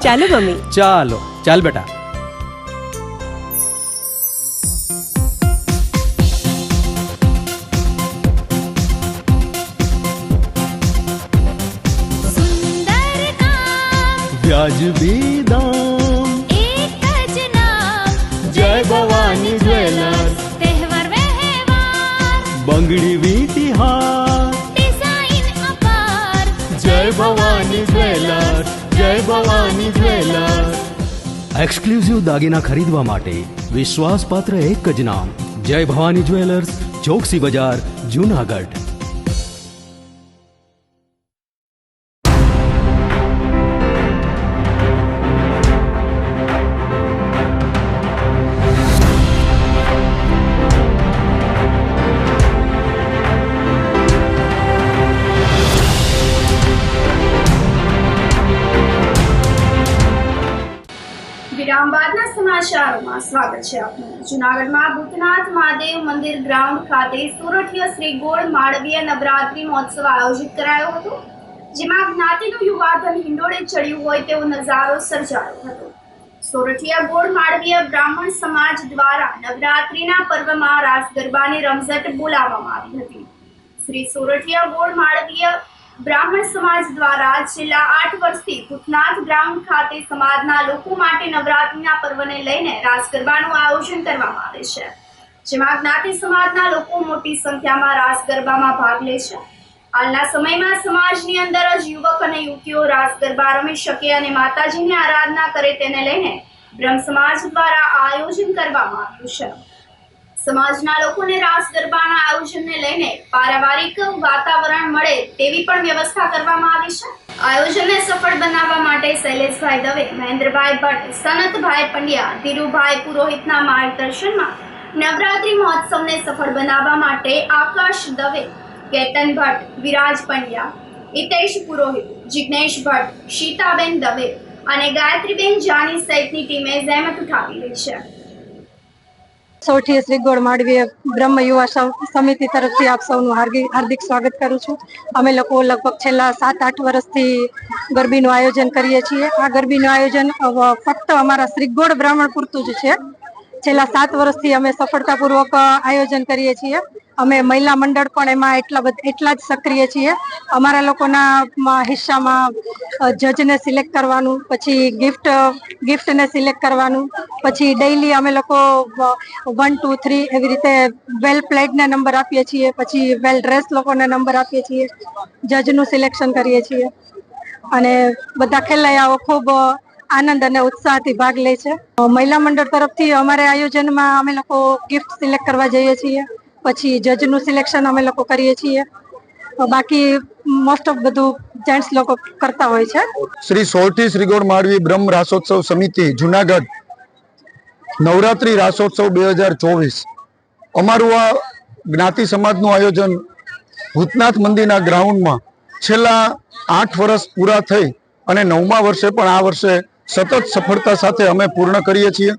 Speaker 5: ચાલો મમ્મી.
Speaker 3: ચાલો ચાલ બેટા. વ્યાજબી દામ,
Speaker 6: એક જ નામ,
Speaker 3: જય ભવાની જ્વેલર્સ.
Speaker 6: તહેવાર વ્યવહાર,
Speaker 3: બંગડી વીંટી હાર,
Speaker 6: ડિઝાઇન અપાર,
Speaker 3: જય ભવાની જ્વેલર્સ, જય ભવાની જ્વેલર્સ. એક્સક્લુઝિવ દાગીના ખરીદવા માટે વિશ્વાસપાત્ર એક જ નામ, જય ભવાની જ્વેલર્સ, ચોકસી બજાર, જુનાગઢ.
Speaker 7: વિરામ બાદના સમાચારોમાં સ્વાગત છે આપનું. જૂનાગઢમાં ભૂતનાથ મહાદેવ મંદિર ગ્રાઉન્ડ ખાતે સોરઠીય શ્રી ગોળ માળવીય નવરાત્રી મહોત્સવ આયોજિત કરાયો હતો, જેમાં જ્ઞાતિનું યુવાધન હિંડોળે ચડ્યું હોય તેવો નજારો સર્જાયો હતો. સોરઠીય ગોળ માળવીય બ્રાહ્મણ સમાજ દ્વારા નવરાત્રીના પર્વમાં રાસ ગરબાની રમઝટ બોલાવવામાં આવી હતી. શ્રી સોરઠીય ગોળ માળવીય બ્રાહ્મણ સમાજ દ્વારા છેલ્લા 8 વર્ષથી ભૂતનાથ ગ્રાઉન્ડ ખાતે સમાજના લોકો માટે નવરાત્રીના પર્વને લઈને રાસ ગરબાનું આયોજન કરવામાં આવે છે, જેમાં જ્ઞાતિ સમાજના લોકો મોટી સંખ્યામાં રાસ ગરબામાં ભાગ લે છે. હાલના સમયમાં સમાજની અંદર જ યુવક અને યુવતીઓ રાસ ગરબા રમી શકે અને માતાજીની આરાધના કરે તેને લઈને બ્રહ્મ સમાજ દ્વારા આયોજન કરવામાં આવ્યું છે. સમાજના લોકોને રાસ ગરબાના આયોજનને લઈને પારિવારિક વાતાવરણ મળે તેવી પણ વ્યવસ્થા કરવામાં આવી છે. આયોજનને સફળ બનાવવા માટે શૈલેષભાઈ દવે, મહેન્દ્રભાઈ ભટ્ટ, સનતભાઈ પંડ્યા, ધીરુભાઈ પુરોહિતના માર્ગદર્શનમાં નવરાત્રી મહોત્સવને સફળ બનાવવા માટે આકાશ દવે, કેતન ભટ્ટ, વિરાજ પંડ્યા, હિતેશ પુરોહિત, જિગ્નેશ ભટ્ટ, शीताबेन દવે અને ગાયત્રીબેન જાની સહિતની ટીમે જહેમત ઉઠાવી રહી છે.
Speaker 11: સોરઠીય શ્રી ગોળ માળવીય બ્રહ્મ યુવા સમિતિ તરફથી આપ સૌનું હાર્દિક સ્વાગત કરું છું. અમે લોકો લગભગ છેલ્લા 7-8 વર્ષથી ગરબીનું આયોજન કરીએ છીએ. આ ગરબીનું આયોજન ફક્ત અમારા શ્રી ગોળ બ્રાહ્મણ પૂરતું જ છે. છેલ્લા 7 વર્ષથી અમે સફળતાપૂર્વક આયોજન કરીએ છીએ. અમે મહિલા મંડળ પણ એમાં એટલા જ સક્રિય છીએ. અમારા લોકોના હિસ્સામાં જજને સિલેક્ટ કરવાનું, પછી ગિફ્ટને સિલેક્ટ કરવાનું, પછી ડેઈલી અમે લોકો 1, 2, 3 એવી રીતે વેલ પ્લેડને નંબર આપીએ છીએ, પછી વેલ ડ્રેસ લોકોને નંબર આપીએ છીએ, જજનું સિલેક્શન કરીએ છીએ અને બધા ખેલૈયાઓ ખૂબ આનંદ અને ઉત્સાહથી ભાગ લે છે. મહિલા મંડળ તરફથી અમારે આયોજનમાં અમે લોકો ગિફ્ટ સિલેક્ટ કરવા જઈએ છીએ, પછી જજનું સિલેક્શન અમે લોકો કરીએ છીએ. બાકી મોસ્ટ ઓફ બધું જેન્ટ્સ લોકો કરતા હોય છે.
Speaker 14: શ્રી સોરઠી શ્રી ગોળ માળવી બ્રહ્મ રાસોત્સવ સમિતિ જુનાગઢ નવરાત્રી રાસોત્સવ 2024 અમારું આ જ્ઞાતિ સમાજનું આયોજન ભૂતનાથ મંદિરના ગ્રાઉન્ડમાં છેલ્લા 8 વર્ષ પૂરા થઈ અને 9મા વર્ષે પણ આ વર્ષે સતત સફળતા સાથે અમે પૂર્ણ કરીએ છીએ.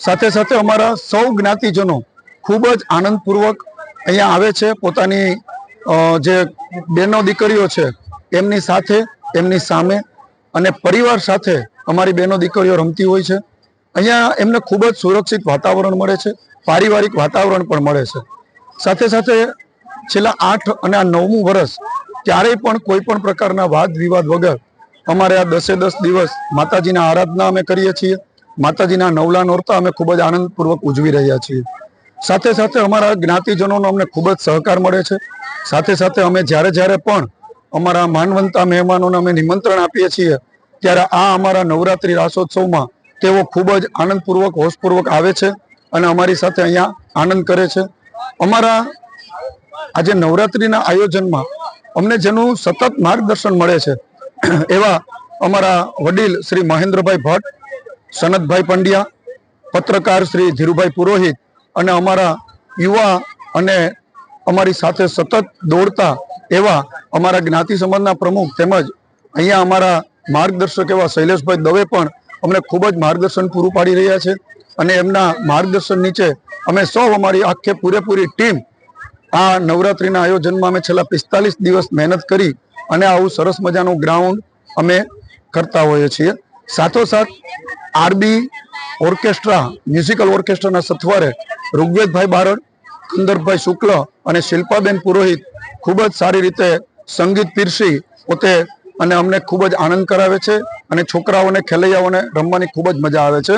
Speaker 14: સાથે સાથે અમારા સૌ જ્ઞાતિજનો ખૂબ જ આનંદપૂર્વક અહીંયા આવે છે. પોતાની જે બહેનો દીકરીઓ છે એમની સાથે, એમની સામે અને પરિવાર સાથે અમારી બહેનો દીકરીઓ રમતી હોય છે. અહીંયા એમને ખૂબ જ સુરક્ષિત વાતાવરણ મળે છે, પારિવારિક વાતાવરણ પણ મળે છે. સાથે સાથે છેલ્લા 8 અને આ 9મું વર્ષ ક્યારેય પણ કોઈ પણ પ્રકારના વાદ વિવાદ વગર અમારે આ 10 દિવસ માતાજીના આરાધના અમે કરીએ છીએ. માતાજીના નવલા નોરતા અમે ખૂબ જ આનંદપૂર્વક ઉજવી રહ્યા છીએ. સાથે સાથે અમારા જ્ઞાતિજનોનો અમને ખૂબ જ સહકાર મળે છે. સાથે સાથે અમે જ્યારે પણ અમારા માનવંતા મહેમાનોને અમે નિમંત્રણ આપીએ છીએ ત્યારે આ અમારા નવરાત્રિ રાસોત્સવમાં તેઓ ખૂબ જ આનંદપૂર્વક હોશપૂર્વક આવે છે અને અમારી સાથે અહીંયા આનંદ કરે છે. અમારા આજે નવરાત્રિના આયોજનમાં અમને જેનું સતત માર્ગદર્શન મળે છે એવા અમારા વડીલ શ્રી મહેન્દ્રભાઈ ભટ્ટ, સનતભાઈ પંડ્યા, પત્રકાર શ્રી ધીરુભાઈ પુરોહિત અને અમારા યુવા અને અમારી સાથે સતત દોડતા એવા અમારા જ્ઞાતિ સમાજના પ્રમુખ તેમજ અહીંયા અમારા માર્ગદર્શક એવા શૈલેષભાઈ દવે પણ અમને ખૂબ જ માર્ગદર્શન પૂરું પાડી રહ્યા છે અને એમના માર્ગદર્શન નીચે અમે સૌ અમારી આખે પૂરેપૂરી ટીમ આ નવરાત્રિના આયોજનમાં અમે છેલ્લા 45 દિવસ મહેનત કરી અને આવું સરસ મજાનું ગ્રાઉન્ડ અમે કરતા હોઈએ છીએ. સાથોસાથ આરબી ઓર્કેસ્ટ્રા મ્યુઝિકલ ઓર્કેસ્ટ્રાના સથવારે ઋગ્વેદભાઈ બારડ, કંદરભાઈ શુક્લ અને શિલ્પાબેન પુરોહિત ખૂબ જ સારી રીતે સંગીત પીરસી પોતે અને અમને ખૂબ જ આનંદ કરાવે છે અને છોકરાઓને ખેલૈયાઓને રમવાની ખૂબ જ મજા આવે છે.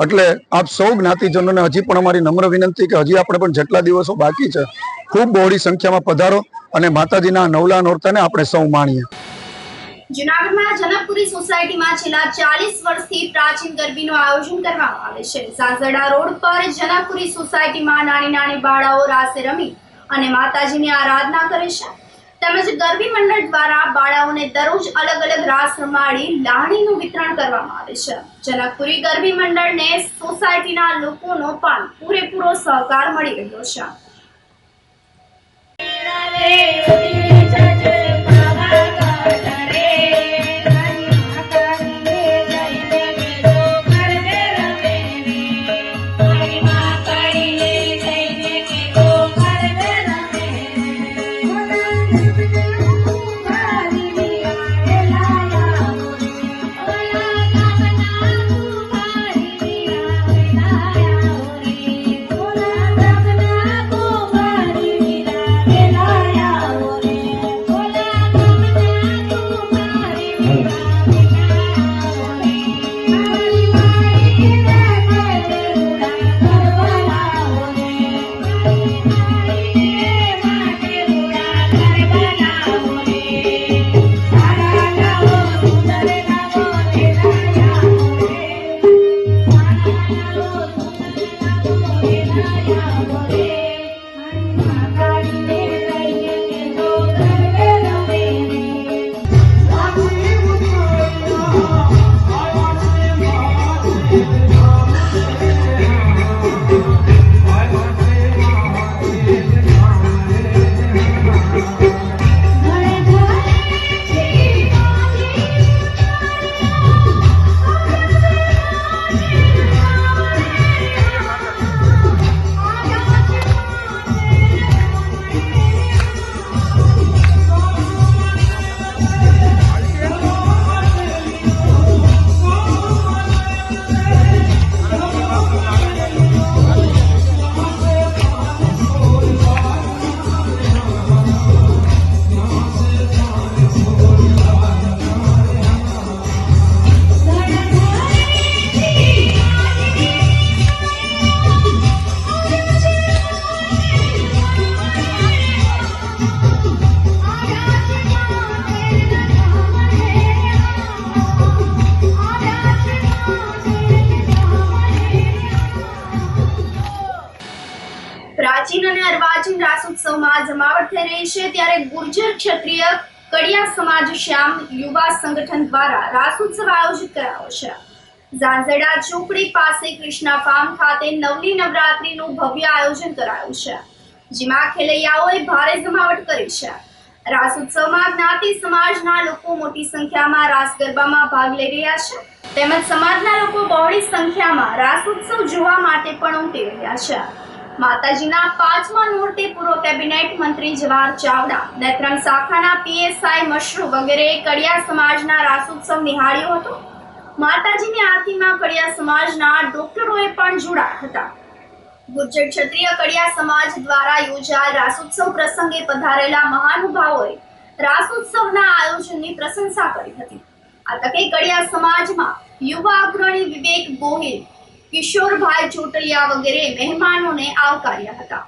Speaker 14: એટલે આપ સૌ જ્ઞાતિજનોને હજી પણ અમારી નમ્ર વિનંતી કે હજી આપણે પણ જેટલા દિવસો બાકી છે ખૂબ બહોળી સંખ્યામાં પધારો અને માતાજીના નવલા નોરતાને આપણે સૌ માણીએ.
Speaker 7: જૂનાગઢમાં જનકપુરી સોસાયટીમાં છેલ્લા 40 વર્ષથી પ્રાચીન ગરબીનું આયોજન કરવામાં આવે છે. ઝાંઝરડા રોડ પર જનકપુરી સોસાયટીમાં નાની બાળાઓ રાસે રમી અને માતાજીની આરાધના કરે છે. તેમજ ગરબી મંડળ દ્વારા બાળાઓને દરરોજ અલગ અલગ રાસ રમાડી લાણીનું વિતરણ કરવામાં આવે છે. જનકપુરી ગરબી મંડળને સોસાયટીના લોકોનો પણ પૂરેપૂરો સહકાર મળી રહ્યો છે. પ્રાચીન અને અર્વાચીન રાસોત્સવમાં જમાવટ થઈ રહી છે ત્યારે ગુર્જર ક્ષત્રિય કડિયા સમાજ શ્યામ યુવા સંગઠન દ્વારા રાસોત્સવ આયોજિત કરાયો છે. ઝાંઝરડા ચોકડી પાસે કૃષ્ણા ફાર્મ ખાતે નવલી નવરાત્રીનું ભવ્ય આયોજન કરાયું છે, જેમાં ખેલૈયાઓએ ભારે જમાવટ કરી છે. રાસોત્સવમાં જ્ઞાતિ સમાજના લોકો મોટી સંખ્યામાં રાસ ગરબામાં ભાગ લઈ રહ્યા છે તેમજ સમાજના લોકો બહોળી સંખ્યામાં રાસોત્સવ જોવા માટે પણ ઉમટી રહ્યા છે. માતાજીના 5મા નોરતે પૂર્વ કેબિનેટ મંત્રી જવાહર ચાવડા, નેત્રંગ શાખાના પીએસઆઈ મશરૂ વગેરે કડિયા સમાજના રાસોત્સવ નિહાળ્યો હતો. માતાજીની આરતીમાં કડિયા સમાજના ડોક્ટરોએ પણ જોડાયા હતા. ગુર્જર ક્ષત્રિય કડિયા સમાજ દ્વારા યોજાયેલ રાસોત્સવ પ્રસંગે પધારેલા મહાનુભાવોએ રાસોત્સવના આયોજનની પ્રશંસા કરી હતી. આ તકે કડિયા સમાજમાં યુવા અગ્રણી વિવેક ગોહિલ, કિશોરભાઈ ચોટલિયા વગેરે મહેમાનોને આવકાર્યા હતા.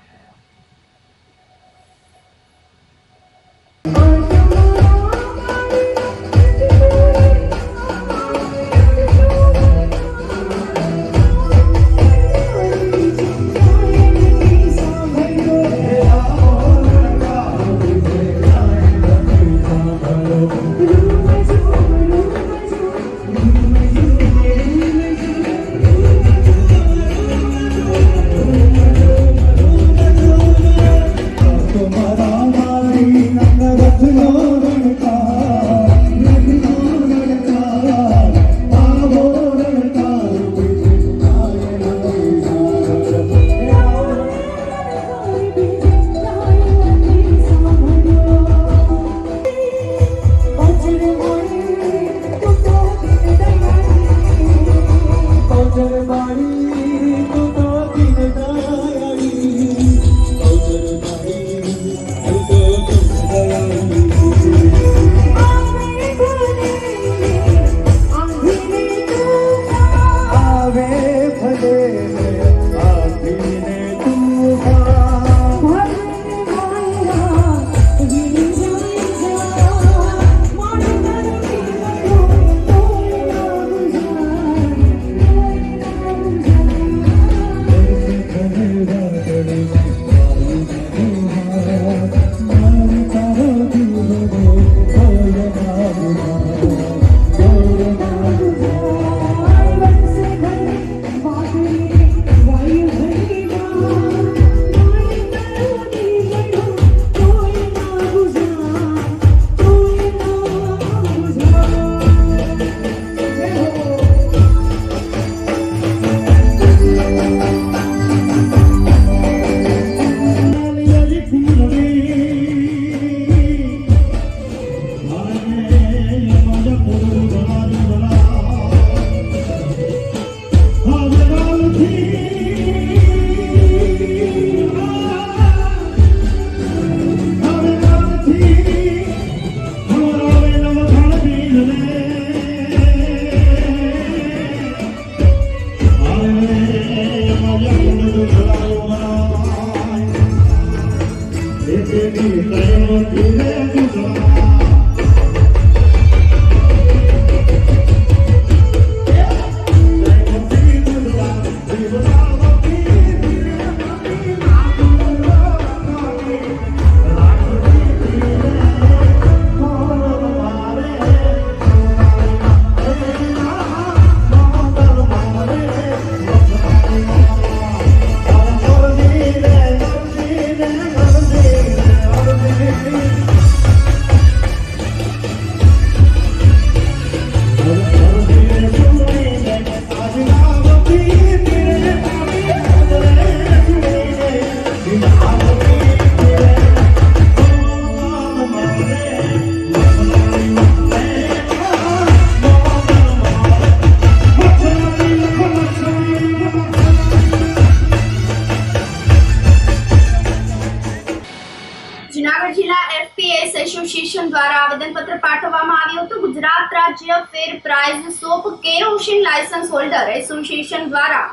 Speaker 7: જૂનાગઢ જિલ્લા FPS એસોસિએશન દ્વારા આવેદનપત્ર પાઠવવામાં આવ્યું હતું. ગુજરાત રાજ્ય fair price shop kerosene licence holder association દ્વારા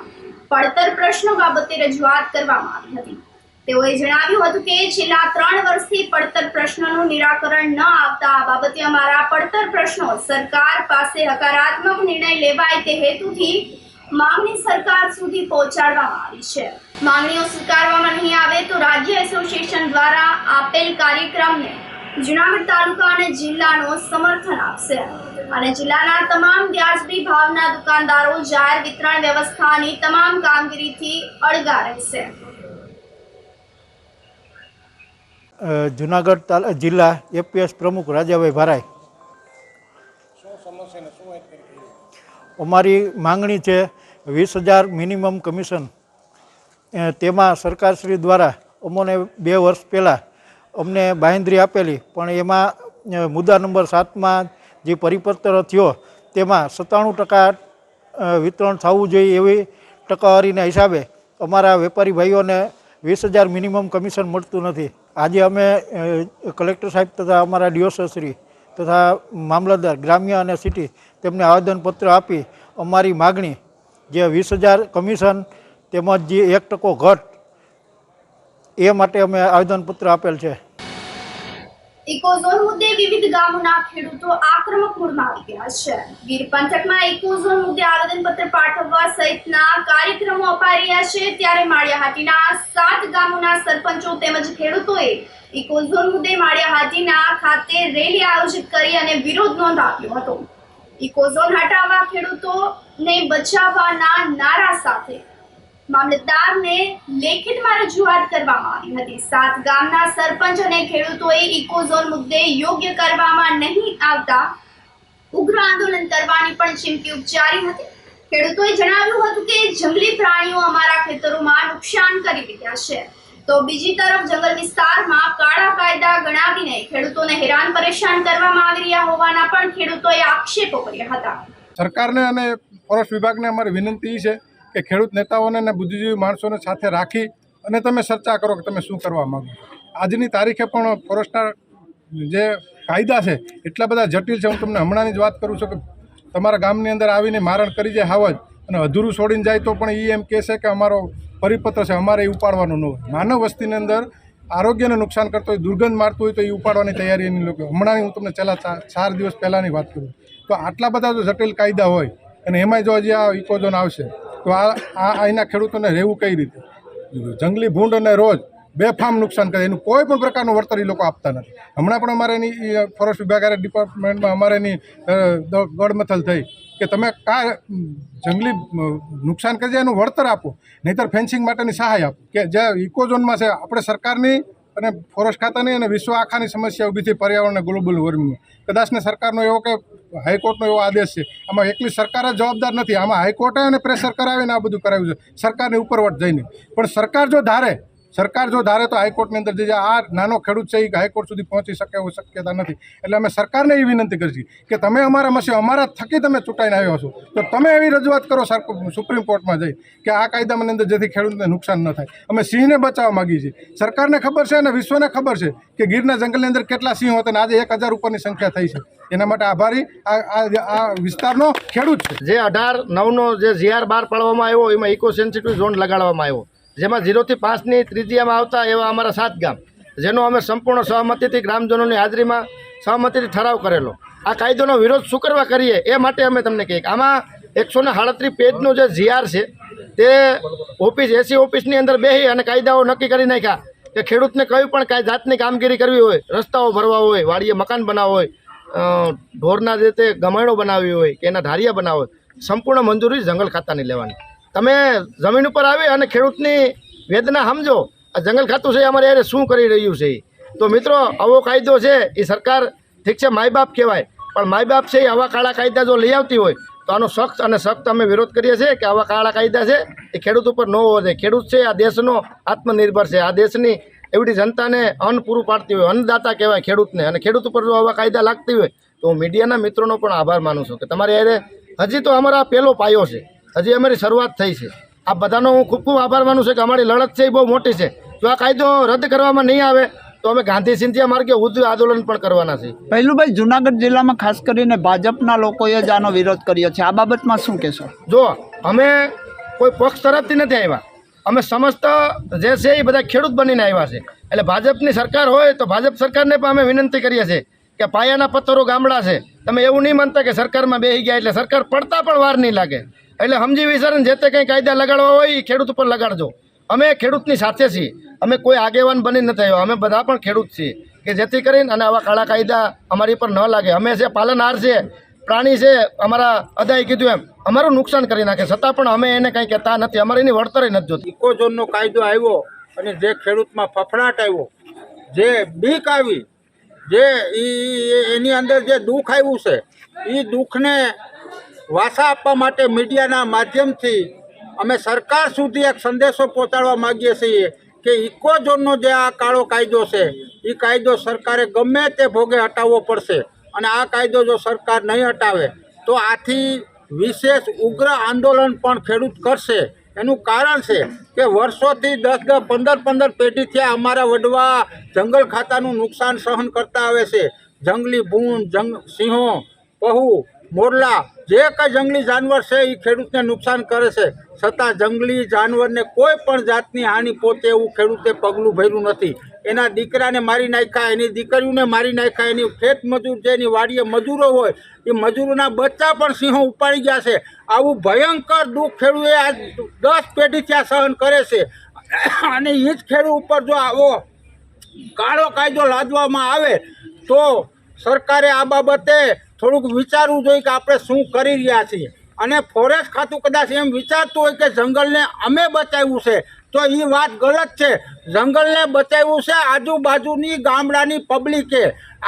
Speaker 7: પડતર પ્રશ્નો બાબતે રજૂઆત કરવામાં આવી હતી. તેઓએ જણાવ્યું હતું કે છેલ્લા 3 વર્ષથી પડતર પ્રશ્નોનું નિરાકરણ ન આવતા આ બાબતે અમારા પડતર પ્રશ્નો સરકાર પાસે હકારાત્મક નિર્ણય લેવાય તે હેતુથી માંગણી સરકાર સુધી પહોંચાડવામાં આવી છે. માંગણીઓ સ્વીકારવામાં નહીં આવે તો રાજ્ય એસોસિએશન દ્વારા આપેલ કાર્યક્રમને જૂનાગઢ તાલુકા અને જિલ્લાનો સમર્થન આપશે અને જિલ્લાના તમામ વ્યાજબી ભાવના દુકાનદારો જાહેર વિતરણ વ્યવસ્થાની તમામ કામગીરીથી અળગા રહેશે.
Speaker 15: જૂનાગઢ જિલ્લા FPS પ્રમુખ રાજાભાઈ ભારાઈ. અમારી માંગણી છે 20,000 મિનિમમ કમિશન. તેમાં સરકારશ્રી દ્વારા અમોને 2 વર્ષ પહેલાં અમને બાંહેધરી આપેલી, પણ એમાં મુદ્દા નંબર 7માં જે પરિપત્ર થયો તેમાં 97% વિતરણ થવું જોઈએ એવી ટકાવારીના હિસાબે અમારા વેપારી ભાઈઓને 20,000 મિનિમમ કમિશન મળતું નથી. આજે અમે કલેક્ટર સાહેબ તથા અમારા ડીઓશ્રી તથા મામલતદાર ગ્રામ્ય અને સિટી તેમને આવેદનપત્ર આપી અમારી માગણી જે 20,000 કમિશન તેમજ જે 1% ઘટ એ માટે અમે આવેદનપત્ર આપેલ છે.
Speaker 7: ઇકોઝોન મુદ્દે વિવિધ ગામોના ખેડૂતો આક્રમક મૂડમાં આવી ગયા છે. ગીર પંથકમાં ઇકોઝોન મુદ્દે આવેદનપત્ર પાઠવવા સહિતના કાર્યક્રમો અપાઈ રહ્યા છે. ત્યારે માળિયાહાટીના 7 ગામોના સરપંચો તેમજ ખેડૂતોએ ઇકોઝોન મુદ્દે માળિયાહાટીના ખાતે રેલી આયોજિત કરી અને વિરોધ નોંધાવ્યો હતો. ઇકોઝોન હટાવવા ખેડૂતોને બચાવવાના નારા સાથે મામલતદારને લેખિતમાં રજૂઆત કરવામાં આવી હતી. 7 ગામના સરપંચ અને ખેડૂતોએ ઇકોઝોન મુદ્દે યોગ્ય કરવામાં નહીં આવતા ઉગ્ર આંદોલન કરવાની પણ ચીમકી ઉચ્ચારી હતી. ખેડૂતોએ જણાવ્યું હતું કે જંગલી પ્રાણીઓ અમારા ખેતરોમાં નુકસાન કરી રહ્યા છે, તો બીજી તરફ જંગલ વિસ્તારમાં કાળા કાયદા ગણાવીને ખેડૂતોને હેરાન પરેશાન કરવામાં આવી રહ્યા હોવાના પણ ખેડૂતોએ આક્ષેપો કર્યા હતા.
Speaker 16: સરકારને અને ફોરેસ્ટ વિભાગને અમારી વિનંતી છે કે ખેડૂત નેતાઓને અને બુદ્ધિજીવી માણસોને સાથે રાખી અને તમે ચર્ચા કરો કે તમે શું કરવા માગો. આજની તારીખે પણ ફોરેસ્ટના જે કાયદા છે એટલા બધા જટિલ છે. હું તમને હમણાંની જ વાત કરું છું કે તમારા ગામની અંદર આવીને મારણ કરી જાય હાવજ અને અધૂરું છોડીને જાય તો પણ એ એમ કહેશે કે અમારો પરિપત્ર છે, અમારે એ ઉપાડવાનું ન હોય. માનવ વસ્તીની અંદર આરોગ્યને નુકસાન કરતો હોય, દુર્ગંધ મારતું હોય તો એ ઉપાડવાની તૈયારી એની લોકો. હમણાંની હું તમને છેલ્લા 4 દિવસ પહેલાંની વાત કરું તો આટલા બધા જો જટિલ કાયદા હોય અને એમાંય જો હજી આ ઇકોઝોન આવશે તો અહીંના ખેડૂતોને રહેવું કઈ રીતે? જંગલી ભૂંડ અને રોજ બેફામ નુકસાન કરે, એનું કોઈ પણ પ્રકારનું વળતર એ લોકો આપતા નથી. હમણાં પણ અમારે એની ફોરેસ્ટ વિભાગ ડિપાર્ટમેન્ટમાં અમારે એની ગડમથલ થઈ કે તમે જંગલી નુકસાન કરી જાય એનું વળતર આપો, નહીંતર ફેન્સિંગ માટેની સહાય આપો. કે જે ઇકોઝોનમાં છે આપણે સરકારની અને ફોરેસ્ટ ખાતાની અને વિશ્વ આખાની સમસ્યા ઊભી થઈ પર્યાવરણ અને ગ્લોબલ વોર્મિંગ. કદાચને સરકારનો એવો કે હાઈકોર્ટનો એવો આદેશ છે, આમાં એકલી સરકાર જ જવાબદાર નથી. આમાં હાઈકોર્ટે અને પ્રેશર કરાવીને આ બધું કરાવ્યું છે સરકારની ઉપરવટ જઈને. પણ સરકાર જો ધારે તો હાઈકોર્ટની અંદર જે આ નાનો ખેડૂત છે એ હાઈકોર્ટ સુધી પહોંચી શકે એવું શક્યતા નથી. એટલે અમે સરકારને એ વિનંતી કરીશું કે તમે અમારા થકી તમે ચૂંટાઈને આવ્યો છો તો તમે એવી રજૂઆત કરો સુપ્રીમ કોર્ટમાં જઈ કે આ કાયદામાં અંદર જેથી ખેડૂતને નુકસાન ન થાય. અમે સિંહને બચાવવા માગીએ છીએ. સરકારને ખબર છે અને વિશ્વને ખબર છે કે ગીરના જંગલની અંદર કેટલા સિંહ હતા અને આજે 1000 ઉપરની સંખ્યા થઈ છે. એના માટે આભારી આ વિસ્તારનો ખેડૂત છે.
Speaker 17: જે 18/9નો જે GR બહાર પાડવામાં આવ્યો એમાં ઇકો સેન્સિટિવ ઝોન લગાડવામાં આવ્યો, જેમાં 0 થી 5ની ત્રિજ્યામાં આવતા એવા અમારા 7 ગામ, જેનો અમે સંપૂર્ણ સહમતિથી ગ્રામજનોની હાજરીમાં સહમતિથી ઠરાવ કરેલો. આ કાયદોનો વિરોધ શું કરવા કરીએ એ માટે અમે તમને કહીએ. આમાં 138 પેજનો જે GR છે તે ઓફિસ એસી ઓફિસની અંદર બેસી અને કાયદાઓ નક્કી કરી નાખ્યા કે ખેડૂતને કઈ પણ કાંઈ જાતની કામગીરી કરવી હોય, રસ્તાઓ ભરવા હોય, વાડીએ મકાન બનાવવા હોય, ઢોરના જે તે ગમાણો બનાવવી હોય કે એના ધારિયા બનાવવા હોય, સંપૂર્ણ મંજૂરી જંગલ ખાતાની લેવાની. તમે જમીન ઉપર આવી અને ખેડૂતની વેદના સમજો. આ જંગલ ખાતું છે અમારે યારે શું કરી રહ્યું છે. તો મિત્રો આવો કાયદો છે એ સરકાર ઠીક છે માય બાપ કહેવાય, પણ માય બાપ છે એ આવા કાળા કાયદા જો લઈ આવતી હોય તો આનો સખ્ત અમે વિરોધ કરીએ છીએ કે આવા કાળા કાયદા છે એ ખેડૂત ઉપર ન હોવો જોઈએ. ખેડૂત છે આ દેશનો આત્મનિર્ભર છે, આ દેશની એવડી જનતાને અન્ન પૂરું પાડતી હોય, અન્નદાતા કહેવાય ખેડૂતને. અને ખેડૂત ઉપર જો આવા કાયદા લાગતી હોય તો હું મીડિયાના મિત્રોનો પણ આભાર માનું છું કે તમારે યારે હજી તો અમારા પહેલો પાયો છે, હજી અમારી શરૂઆત થઈ છે. આ બધાનો હું ખૂબ આભાર માનું છું કે અમારી લડત છે એ બહુ મોટી છે. જો આ કાયદો રદ કરવામાં નહીં આવે તો અમે ગાંધી સિંધિયા માર્ગે ઉગ્ર આંદોલન પણ કરવાના છે.
Speaker 18: પહેલું જુનાગઢ જિલ્લામાં ખાસ કરીને ભાજપના લોકોએ જ આનો વિરોધ કર્યો છે, આ બાબતમાં શું કહેશો?
Speaker 17: જો અમે કોઈ પક્ષ તરફથી નથી આવ્યા, અમે સમસ્ત જે છે એ બધા ખેડૂત બનીને આવ્યા છે. એટલે ભાજપની સરકાર હોય તો ભાજપ સરકારને પણ અમે વિનંતી કરીએ છીએ કે પાયાના પથ્થરો ગામડા છે, તમે એવું નહીં માનતા કે સરકારમાં બેસી ગયા એટલે સરકાર પડતા પણ વાર નહીં લાગે. એટલે સમજી વિચારીને જે તે કંઈ કાયદા લગાડવા હોય એ ખેડૂત ઉપર લગાડજો. અમે ખેડૂતની સાથે છીએ, અમે કોઈ આગેવાન બની નથી આવ્યો, અમે બધા પણ ખેડૂત છીએ કે જેથી કરીને અને આવા કાળા કાયદા અમારી પર ન લાગે. અમે છે પાલનહાર છે, પ્રાણી છે, અમારા અદાએ કીધું એમ અમારું નુકસાન કરી નાખે છતાં પણ અમે એને કંઈ કહેતા નથી, અમારે એની વળતર નથી જોતી.
Speaker 19: ઇકોઝોનનો કાયદો આવ્યો અને જે ખેડૂતમાં ફફડાટ આવ્યો, જે બીક આવી, જે એની અંદર જે દુઃખ આવ્યું છે એ દુઃખને વાસા આપવા માટે મીડિયાના માધ્યમથી અમે સરકાર સુધી એક સંદેશો પહોંચાડવા માગીએ છીએ કે ઇકોઝોનનો જે આ કાળો કાયદો છે એ કાયદો સરકારે ગમે તે ભોગે હટાવવો પડશે. અને આ કાયદો જો સરકાર નહીં હટાવે તો આથી વિશેષ ઉગ્ર આંદોલન પણ ખેડૂત કરશે. એનું કારણ છે કે વર્ષોથી 10-10, 15-15 પેઢીથી અમારા વડવા જંગલ ખાતાનું નુકસાન સહન કરતા આવે છે. જંગલી ભૂંડ, સિંહો, પહુ, મોરલા, જે કંઈ જંગલી જાનવર છે એ ખેડૂતને નુકસાન કરે છે. છતાં જંગલી જાનવરને કોઈ પણ જાતની હાનિ પહોંચે એવું ખેડૂતે પગલું ભર્યું નથી. એના દીકરાને મારી નાખ્યા, એની દીકરીઓને મારી નાખ્યા, એની ખેત મજૂર છે, એની વાડીએ મજૂરો હોય એ મજૂરોના બચ્ચા પણ સિંહો ઉપાડી ગયા છે. આવું ભયંકર દુઃખ ખેડૂતે આ 10 પેઢીથી આ સહન કરે છે. અને એ જ ખેડૂત ઉપર જો આવો કાળો કાયદો લાદવામાં આવે તો સરકારે આ બાબતે થોડુંક વિચારવું જોઈએ કે આપણે શું કરી રહ્યા છીએ. અને ફોરેસ્ટ ખાતું કદાચ એમ વિચારતું હોય કે જંગલને અમે બચાવ્યું છે તો એ વાત ગલત છે. જંગલને બચાવ્યું છે આજુબાજુની ગામડાની પબ્લિકે,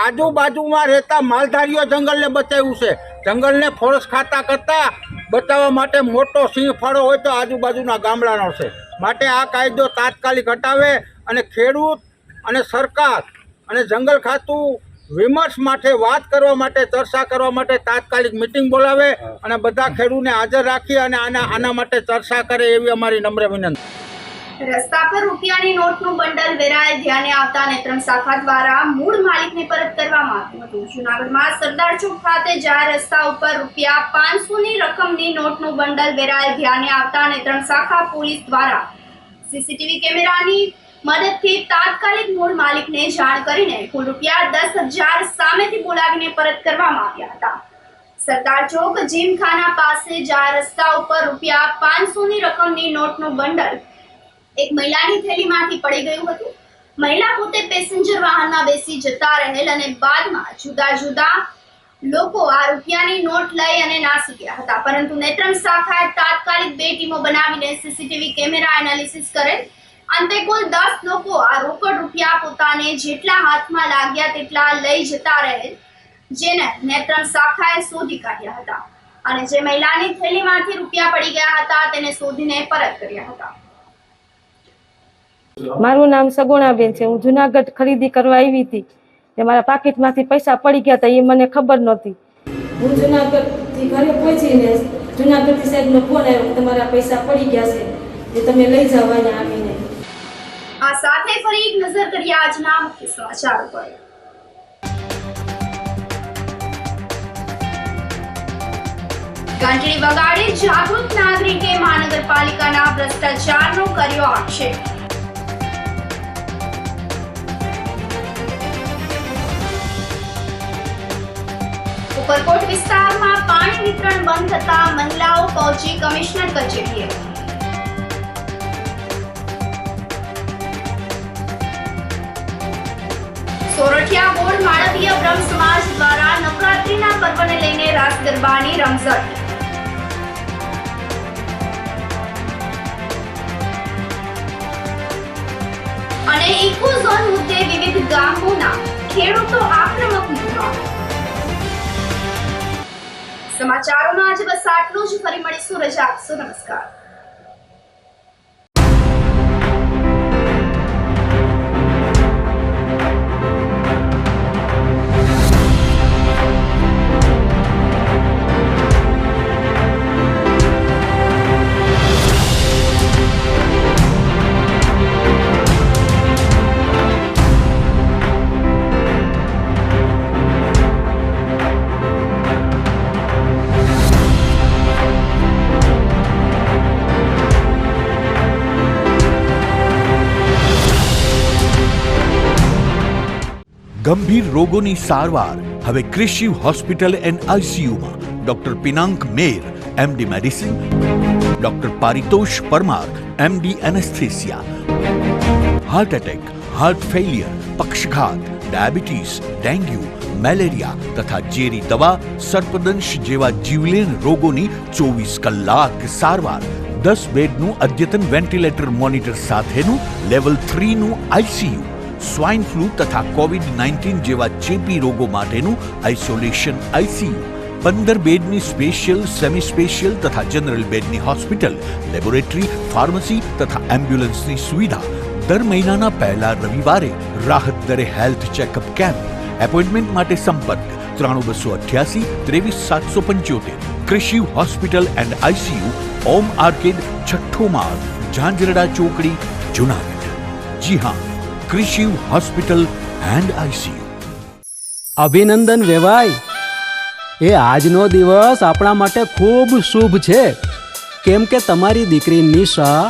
Speaker 19: આજુબાજુમાં રહેતા માલધારીઓ જંગલને બચાવ્યું છે. જંગલને ફોરેસ્ટ ખાતા કરતાં બચાવવા માટે મોટો સિંહ ફાળો હોય તો આજુબાજુના ગામડાનો છે. માટે આ કાયદો તાત્કાલિક હટાવે અને ખેડૂત અને સરકાર અને જંગલ ખાતું વિમર્શ માટે વાત કરવા માટે, ચર્ચા કરવા માટે તાત્કાલિક મિટિંગ બોલાવે અને બધા ખેડૂતને હાજર રાખી અને આના માટે ચર્ચા કરે એવી અમારી નમ્ર વિનંતી.
Speaker 7: રસ્તા પર રૂપિયાની નોટનું બંડલ વેરાયેલ ધ્યાને આવતા નેત્રમ શાખા દ્વારા મૂળ માલિકને પરત કરવામાં આવ્યું હતું. જૂનાગઢમાં સરદાર ચોક ખાતે જાહેર રસ્તા ઉપર ₹500ની રકમની નોટનું બંડલ વેરાયેલ ધ્યાને આવતા નેત્રમ શાખા પોલીસ દ્વારા સીસીટીવી કેમેરાની મદદથી તાત્કાલિક મૂળ માલિકને જાણ કરીને કુલ ₹10,000 સામેથી બોલાવીને પરત કરવામાં આવ્યા હતા. સરદાર ચોક જીમખાના પાસે જાહેર રસ્તા ઉપર ₹500ની રકમની નોટનું બંડલ એક મહિલાની થેલીમાંથી પડી ગયું હતું. મહિલા પોતે પેસેન્જર વાહનમાં બેસી જતા રહેલ અને બાદમાં જુદા જુદા લોકો આ રૂપિયાની નોટ લઈ અને નાસી ગયા હતા. પરંતુ નેત્રમ શાખાએ તાત્કાલિક 2 ટીમો બનાવીને સીસીટીવી કેમેરા એનાલિસિસ કરેલ. અંતે કુલ 10 લોકો આ રોકડ રૂપિયા પોતાને જેટલા હાથમાં લાગ્યા તેટલા લઈ જતા રહેલ, જેને નેત્રમ શાખાએ શોધી કાઢ્યા હતા અને જે મહિલાની થેલીમાંથી રૂપિયા પડી ગયા હતા તેને શોધીને પરત કર્યા હતા.
Speaker 11: મારું નામ સગુણાબેન છે. હું જુનાગઢ ખરીદી કરવા આવી હતી. મારા પાકીટમાંથી પૈસા પડી ગયા હતા, એ મને ખબર નહોતી. હું જુનાગઢથી ઘરે પહોંચીને જુનાગઢથી સાહેબનો ફોન આવ્યો કે તમારા પૈસા પડી ગયા છે, એ તમે લઈ જાઓ અહીંયા આવીને.
Speaker 7: આ સાથે ફરી એક નજર કરીએ આજના મુખ્ય સમાચાર પર. ઘંટડી વગાડી જાગૃત નાગરિકે મહાનગરપાલિકાના ભ્રષ્ટાચારનો કર્યો આક્ષેપ. ઉપરકોટ વિસ્તારમાં પાણી વિતરણ બંધ થતા મહિલાઓ પહોંચી કમિશનર કચેરીએ. સોરઠિયા બોર્ડ માળવીય બ્રહ્મ સમાજ દ્વારા નવરાત્રીના પર્વને લઈને રાસ ગરબાની રમઝટ. અને ઇકો ઝોન મુદ્દે વિવિધ ગામોના ખેડૂતો આક્રમક નીવડ્યા. સમાચારોમાં આજે બસ આટલું જ. ફરી મળીશું. રજા આપશો. નમસ્કાર.
Speaker 1: ગંભીર રોગોની સારવાર હવે કૃષિ હોસ્પિટલ એન્ડ આઈસીયુમાં doctor Pinank Mer MD medicine, doctor Paritosh Parmar MD anaesthesia, heart attack, heart failure, પક્ષઘાત, ડાયાબિટીસ, ડેન્ગ્યુ, મેલેરિયા તથા ઝેરી દવા, સર્પદંશ જેવા જીવલેણ રોગોની 24 કલાક સારવાર. 10 બેડનું અદ્યતન વેન્ટિલેટર મોનિટર સાથેનું લેવલ 3નું આઈસીયુ, સ્વાઇન ફ્લૂ તથા કોવિડ-19 જેવા ચેપી રોગો માટેનું આઇસોલેશન આઈસીયુ, 15 બેડની સ્પેશિયલ, સેમી સ્પેશિયલ તથા જનરલ બેડની હોસ્પિટલ, લેબોરેટરી, ફાર્મસી તથા એમ્બ્યુલન્સની સુવિધા. દર મહિનાના પહેલા રવિવારે રાહત દરે હેલ્થ ચેકઅપ કેમ્પ. એપોઇન્ટમેન્ટ માટે સંપર્ક 9288 23775. કૃષિ hospital and ICU, Om arcade, છઠ્ઠો માળ, ઝાંઝરડા ચોકડી, જુનાગઢ. જી હા, કૃષિ હોસ્પિટલ એન્ડ આઈસીયુ.
Speaker 3: અભિનંદન વેવાય. એ આજનો દિવસ આપણા માટે ખૂબ શુભ છે, કેમ કે તમારી દીકરી નિશા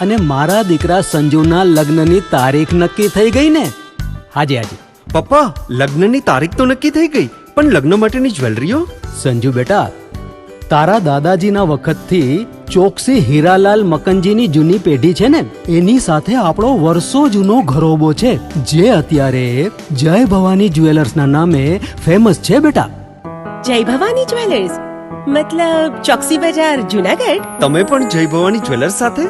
Speaker 3: અને મારા દીકરા સંજુના લગ્નની તારીખ નક્કી થઈ ગઈ ને. હાજી હાજી.
Speaker 4: પપ્પા, લગ્નની તારીખ તો નક્કી થઈ ગઈ, પણ લગ્ન માટેની જ્વેલરીઓ?
Speaker 3: સંજુ બેટા, તારા દાદાજીના વખતથી ચોકસી હીરાલાલ મકનજીની જૂની પેઢી છે ને, એની સાથે આપણો વર્ષો જૂનો ઘરોબો છે, જે અત્યારે જય ભવાની જ્વેલર્સના નામે ફેમસ છે બેટા.
Speaker 5: જય ભવાની જ્વેલર્સ મતલબ ચોકસી બજાર, જુનાગઢ?
Speaker 4: તમે પણ જય ભવાની જ્વેલર્સ સાથે?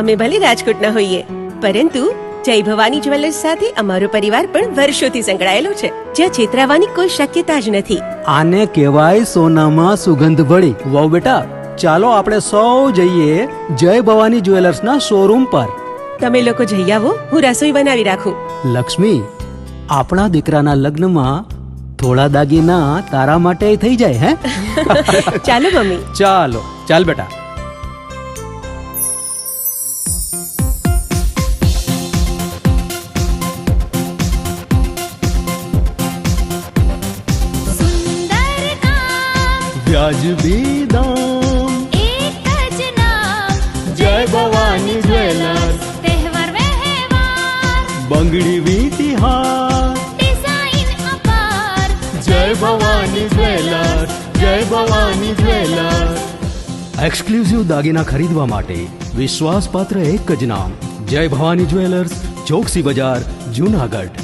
Speaker 5: અમે ભલે રાજકોટના હોઈએ, પરંતુ જય ભવાની જ્વેલર્સ સાથે અમારો પરિવાર પણ વર્ષોથી સંકળાયેલો છે, જ્યાં છેતરાવાની કોઈ શક્યતા જ નથી.
Speaker 3: આને કહેવાય સોનામાં સુગંધ ભળી. વાવ બેટા, ચાલો આપણે સૌ જઈએ જય ભવાની જ્વેલર્સના શોરૂમ પર.
Speaker 5: તમે લોકો જઈ આવો, હું રસોઈ બનાવી રાખું.
Speaker 3: લક્ષ્મી, આપણા દીકરાના લગ્નમાં થોડા દાગીના તારા માટે થઈ જાય. હે
Speaker 5: ચાલો મમ્મી.
Speaker 3: ચાલો ચાલ બેટા. વ્યાજબી દામ,
Speaker 6: એક જ નામ,
Speaker 3: જય ભવાની જ્વેલર્સ.
Speaker 6: તહેવાર વ્યવહાર,
Speaker 3: બંગડી વીંટી હાર,
Speaker 6: ડિઝાઇન અપાર,
Speaker 3: જય ભવાની જ્વેલર્સ, જય ભવાની જ્વેલર્સ. એક્સક્લુઝિવ દાગીના ખરીદવા માટે વિશ્વાસપાત્ર એક જ નામ, જય ભવાની જ્વેલર્સ, ચોકસી બજાર, જુનાગઢ.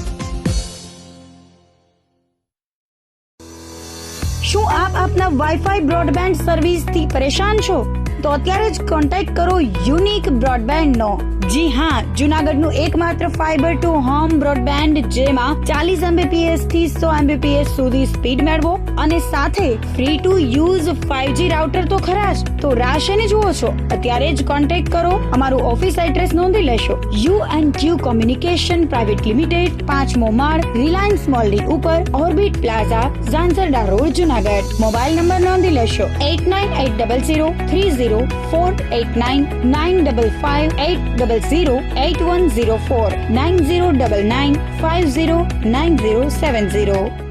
Speaker 2: શું આપ આપના વાઈફાઈ બ્રોડબેન્ડ સર્વિસથી પરેશાન છો? તો અત્યારે જ કોન્ટેક્ટ કરો યુનિક બ્રોડબેન્ડ નો. જી હા, જુનાગઢનું એકમાત્ર ફાઈબર ટુ હોમ બ્રોડબેન્ડ, જેમાં 40 Mbps થી 100 Mbps સુધી સ્પીડ મેળવો અને સાથે free to use 5G router તો ખરા જ. તો રાહ શેની જુઓ છો? અત્યારે જ કોન્ટેક્ટ કરો. અમારું ઓફિસ એડ્રેસ નોંધી લેશો. U&Q કોમ્યુનિકેશન પ્રાઇવેટ લિમિટેડ, 5મો માળ, રિલાયન્સ મોલની ઉપર, orbit plaza, Zanzarda road, Junagadh. Mobile number નોંધી લેશો 89803048995585080081049099509070.